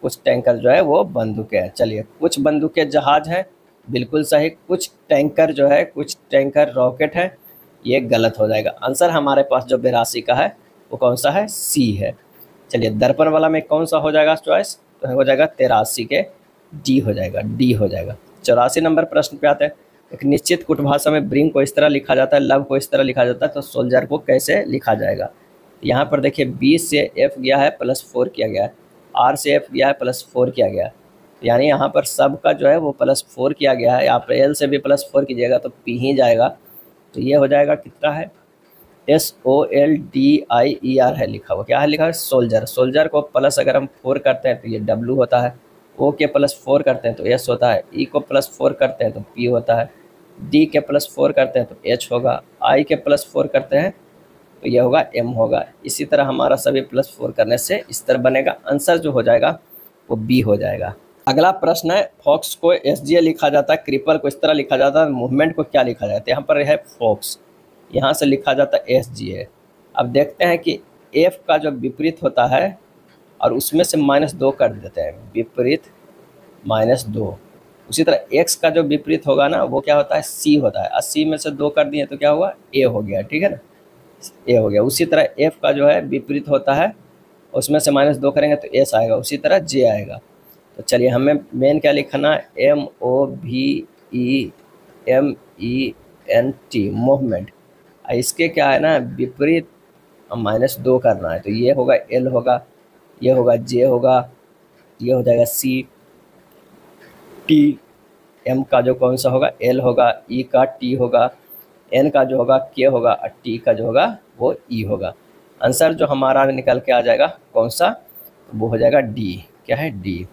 कुछ टैंकर जो है वो बंदूकें हैं। चलिए, कुछ बंदूकें जहाज हैं, बिल्कुल सही। कुछ टैंकर जो है, कुछ टैंकर रॉकेट है, ये गलत हो जाएगा। आंसर हमारे पास जो 82 का है वो कौन सा है? सी है। चलिए, दर्पण वाला में कौन सा हो जाएगा चॉइस? तो हो जाएगा 83 के डी हो जाएगा, डी हो जाएगा। 84 नंबर प्रश्न पे आते हैं। एक निश्चित कुट भाषा में ब्रिंग को इस तरह लिखा जाता है, लव को इस तरह लिखा जाता है, तो सोल्जर को कैसे लिखा जाएगा? यहाँ पर देखिए बी से एफ गया है +4 किया गया है, आर से एफ गया है +4 किया गया है, यानी यहाँ पर सब का जो है वो +4 किया गया है। यहाँ पर एल से भी +4 कीजिएगा तो पी ही जाएगा। तो ये हो जाएगा कितना है? SOLDIER है लिखा हुआ। क्या है लिखा है? सोल्जर। सोल्जर को प्लस अगर हम 4 करते हैं तो ये W होता है, O के +4 करते हैं तो S होता है, E को +4 करते हैं तो P होता है, D के +4 करते हैं तो H होगा, I के +4 करते हैं तो ये होगा M होगा। इसी तरह हमारा सभी +4 करने से इस तरह बनेगा। आंसर जो हो जाएगा वो B हो जाएगा। अगला प्रश्न है, फॉक्स को SGA लिखा जाता है, क्रीपर को इस तरह लिखा जाता है, मूवमेंट को क्या लिखा जाता है? यहाँ पर है फॉक्स, यहाँ से लिखा जाता है SGA। अब देखते हैं कि F का जो विपरीत होता है और उसमें से -2 कर देते हैं, विपरीत -2। उसी तरह X का जो विपरीत होगा ना वो क्या होता है? C होता है, और C में से 2 कर दिए तो क्या हुआ? A हो गया, ठीक है ना, A हो गया। उसी तरह F का जो है विपरीत होता है, उसमें से -2 करेंगे तो S आएगा, उसी तरह J आएगा। तो चलिए, हमें मेन क्या लिखना है? MOVEMENT, movement. इसके क्या है ना, विपरीत -2 करना है, तो ये होगा L होगा, ये होगा J होगा, ये हो जाएगा C, T, M का जो कौन सा होगा? L होगा, E का T होगा, N का जो होगा K होगा, और T का जो होगा वो E होगा। आंसर जो हमारा निकल के आ जाएगा कौन सा? वो हो जाएगा डी। क्या है? डी।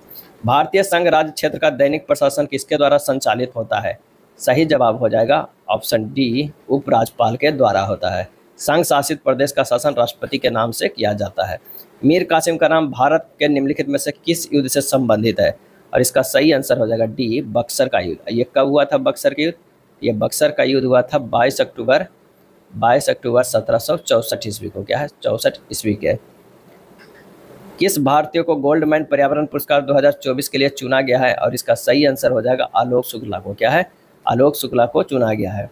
भारतीय संघ राज्य क्षेत्र का दैनिक प्रशासन किसके द्वारा संचालित होता है? सही जवाब हो जाएगा ऑप्शन डी, उपराज्यपाल के द्वारा होता है। संघ शासित प्रदेश का शासन राष्ट्रपति के नाम से किया जाता है। मीर कासिम का नाम भारत के निम्नलिखित में से किस युद्ध से संबंधित है? और इसका सही आंसर हो जाएगा डी, बक्सर का युद्ध। ये कब हुआ था बक्सर का युद्ध? ये बक्सर का युद्ध हुआ था 22 अक्टूबर 1764 ईस्वी को। क्या है? 64 ईस्वी के। किस भारतीय को गोल्डमैन पर्यावरण पुरस्कार 2024 के लिए चुना गया है? और इसका सही आंसर हो जाएगा आलोक शुक्ला को। क्या है? आलोक शुक्ला को चुना गया है।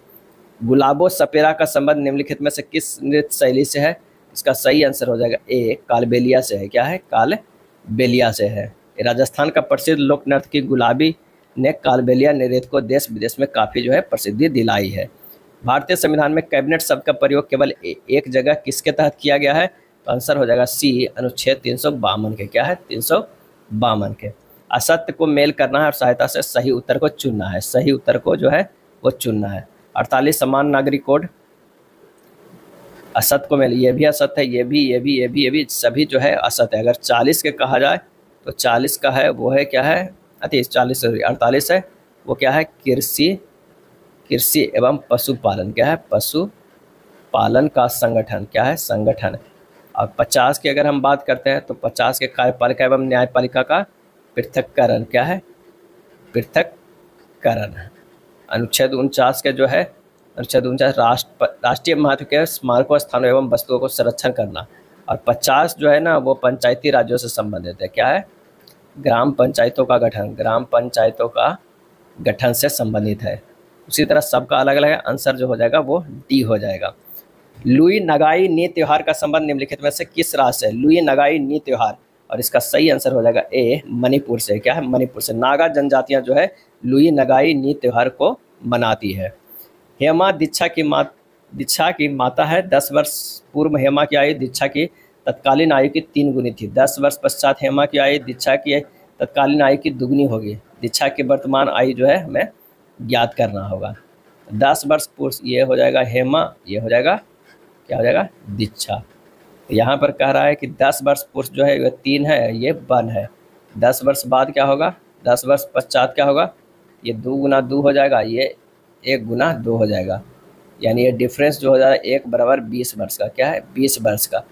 गुलाबो सपेरा का संबंध निम्नलिखित में से किस नृत्य शैली से है? इसका सही आंसर हो जाएगा ए, कालबेलिया से है। क्या है? कालबेलिया से है। राजस्थान का प्रसिद्ध लोक नृत्य की गुलाबी ने कालबेलिया नृत्य को देश विदेश में काफ़ी जो है प्रसिद्धि दिलाई है। भारतीय संविधान में कैबिनेट शब्द का प्रयोग केवल एक जगह किसके तहत किया गया है? तो आंसर हो जाएगा सी, अनुच्छेद 352 के। क्या है? 352 के। असत्य को मेल करना है और सहायता से सही उत्तर को चुनना है। सही उत्तर को जो है वो चुनना है। 48 समान नागरिक कोड असत्य को मेल, ये भी असत्य है, ये भी सभी जो है असत्य है। अगर 40 के कहा जाए तो 40 का है वो है क्या है? 48 है वो क्या है? कृषि एवं पशुपालन। क्या है? पशुपालन का संगठन। क्या है? संगठन। और 50 की अगर हम बात करते हैं तो 50 के कार्यपालिका एवं न्यायपालिका का पृथक्करण। क्या है? पृथक्करण। अनुच्छेद 49 के जो है, अनुच्छेद 49 राष्ट्रीय महत्व के स्मारकों, स्थानों एवं वस्तुओं को संरक्षण करना। और 50 जो है ना वो पंचायती राज्यों से संबंधित है। क्या है? ग्राम पंचायतों का गठन, ग्राम पंचायतों का गठन से संबंधित है। उसी तरह सबका अलग अलग है। आंसर जो हो जाएगा वो डी हो जाएगा। लुई नगाई नी त्योहार का संबंध निम्नलिखित में से किस राज्य से? लुई नगाई नी त्योहार, और इसका सही आंसर हो जाएगा ए, मणिपुर से। क्या है? मणिपुर से। नागा जनजातियां जो है लुई नगाई नी त्योहार को मनाती है। हेमा दीक्षा की माता है। 10 वर्ष पूर्व हेमा की आयु दीक्षा की तत्कालीन आयु की 3 गुनी थी। 10 वर्ष पश्चात हेमा की आयु दीक्षा की तत्कालीन आयु की दुगनी होगी। दीक्षा की वर्तमान आयु जो है हमें ज्ञात करना होगा। 10 वर्ष पूर्व ये हो जाएगा हेमा, ये हो जाएगा क्या हो जाएगा? दीक्षा। तो यहाँ पर कह रहा है कि 10 वर्ष पूर्व जो है ये 3 है, ये 1 है। 10 वर्ष बाद क्या होगा? 10 वर्ष पश्चात क्या होगा? ये 2 गुना 2 हो जाएगा, ये 1 गुना 2 हो जाएगा। यानी ये डिफरेंस जो हो जाएगा 1 बराबर 20 वर्ष का। क्या है? 20 वर्ष का।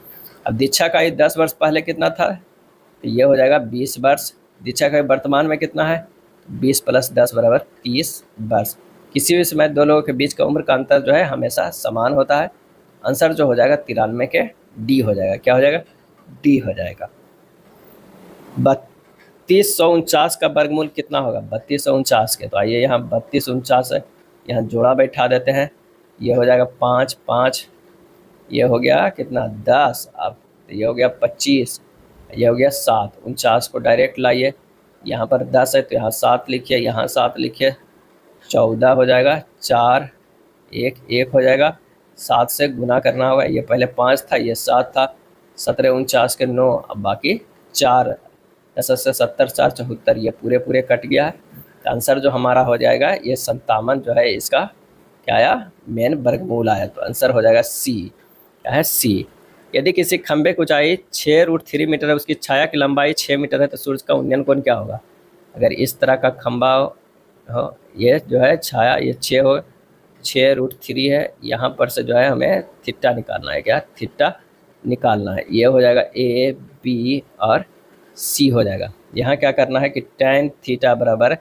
अब दीक्षा का ये 10 वर्ष पहले कितना था? तो ये हो जाएगा 20 वर्ष। दीक्षा का वर्तमान में कितना है? 20 + 10 बराबर 30 वर्ष। किसी भी समय दो लोगों के बीच का उम्र का अंतर जो है हमेशा समान होता है। आंसर जो हो जाएगा 93 के डी हो जाएगा। क्या हो जाएगा? डी हो जाएगा। 3249 का वर्गमूल कितना होगा? 3249 के, तो आइए यहाँ 3249 है, यहाँ जोड़ा बैठा देते हैं। ये हो जाएगा 5 5, ये हो गया कितना? 10। अब ये हो गया 25, ये हो गया 7। 49 को डायरेक्ट लाइए, यहाँ पर 10 है तो यहाँ 7 लिखिए, यहाँ 7 लिखिए, 14 हो जाएगा। 4 1 1 हो जाएगा। 7 से गुना करना होगा। ये पहले 5 था, ये 7 था। 17 49 के 9, अब बाकी 4। 10 से 70 4 74, ये पूरे कट गया है। आंसर जो हमारा हो जाएगा ये 57 जो है इसका क्या आया? मेन वर्गमूल आया। तो आंसर हो जाएगा सी। क्या है? सी। यदि किसी खंभे की ऊंचाई 6√3 मीटर है, उसकी छाया की लंबाई 6 मीटर है, तो सूर्य का उन्नयन कोण क्या होगा? अगर इस तरह का खंभा हो, ये जो है छाया ये 6√3 है, यहाँ पर से जो है हमें थीटा निकालना है। क्या? थीटा निकालना है। ये हो जाएगा ए, बी और सी हो जाएगा। यहाँ क्या करना है कि tan थीटा बराबर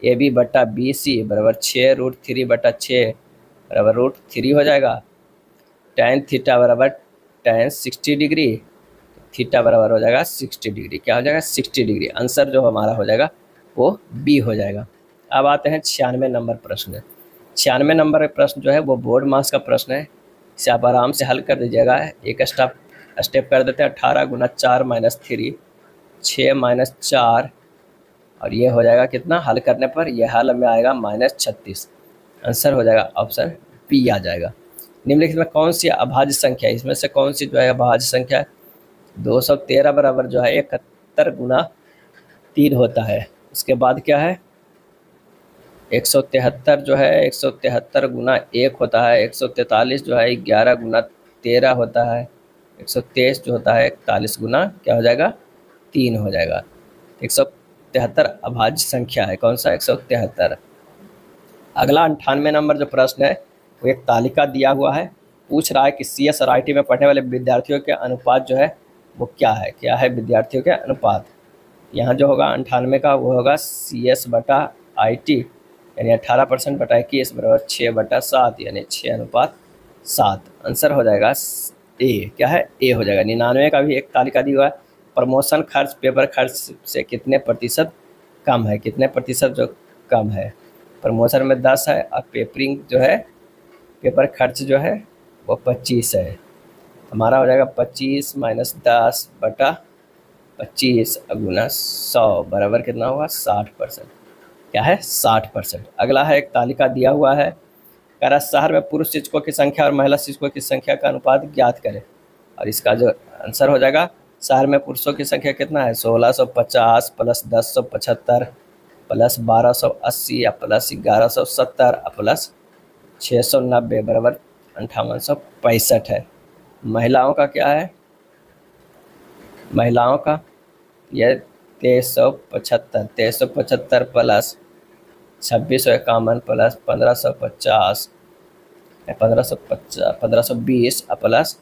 AB बटा BC बराबर 6√3/6 बराबर √3 हो जाएगा। tan थीटा बराबर tan 60 डिग्री, थीटा बराबर हो जाएगा 60 डिग्री। क्या हो जाएगा? 60 डिग्री। आंसर जो हमारा हो जाएगा वो बी हो जाएगा। अब आते हैं 96 नंबर प्रश्न। 96 नंबर प्रश्न जो है वो बोर्ड मास का प्रश्न है। इसे आप आराम से हल कर दीजिएगा। एक स्टेप कर देते हैं। 18 × 4 - 3, 6 - 4, और ये हो जाएगा कितना? हल करने पर यह हल में आएगा -36। आंसर हो जाएगा ऑप्शन बी आ जाएगा। निम्नलिखित में कौन सी अभाज्य संख्या है? इसमें से कौन सी जो है अभाज्य संख्या है? 213 बराबर जो है 71 × 3 होता है। उसके बाद क्या है? 173 जो है 173 × 1 होता है। 143 जो है 11 × 13 होता है। 123 जो होता है 41 गुना क्या हो जाएगा? 3 हो जाएगा। 173 अभाज्य संख्या है, कौन सा? 173। अगला 98 नंबर जो प्रश्न है वो एक तालिका दिया हुआ है, पूछ रहा है कि CS और IT में पढ़ने वाले विद्यार्थियों के अनुपात जो है वो क्या है? क्या है विद्यार्थियों के अनुपात? यहाँ जो होगा 98 का वो होगा CS बटा IT, यानी 18% बटा 21 बराबर 6/7, यानी 6:7। आंसर हो जाएगा ए। क्या है? ए हो जाएगा। 99 का भी एक तालिका दी हुआ है, प्रमोशन खर्च पेपर खर्च से कितने प्रतिशत कम है? कितने प्रतिशत जो कम है? प्रमोशन में 10 है और पेपरिंग जो है पेपर खर्च जो है वो 25 है। हमारा हो जाएगा 25 माइनस 10 बटा 25 गुना 100 बराबर कितना होगा? 60%। क्या है? 60%। अगला है एक तालिका दिया हुआ है, कह रहा शहर में पुरुष शिक्षकों की संख्या और महिला शिक्षकों की संख्या का अनुपात ज्ञात करें। और इसका जो आंसर हो जाएगा, शहर में पुरुषों की संख्या कितना है? 1650 प्लस 1075 प्लस 1280 या प्लस 1170 प्लस 690 बराबर 5865 है। महिलाओं का क्या है? महिलाओं का यह 2375 प्लस 2651 प्लस 1550 1520 प्लस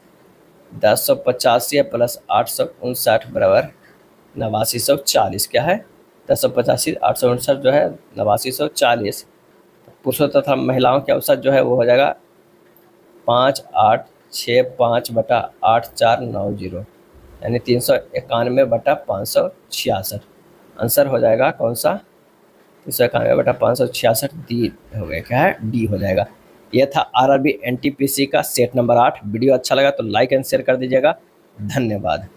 1085 प्लस 859 बराबर 8940। क्या है? 1085 859 जो है 8940। पुरुषों तथा महिलाओं के औसत जो है वो हो जाएगा 5865 बटा 8490, यानी 391 बटा 566। आंसर हो जाएगा कौन सा? 391 बटा 566 डी हो गया। क्या है? डी हो जाएगा। यह था RRB NTPC का सेट नंबर 8। वीडियो अच्छा लगा तो लाइक एंड शेयर कर दीजिएगा। धन्यवाद।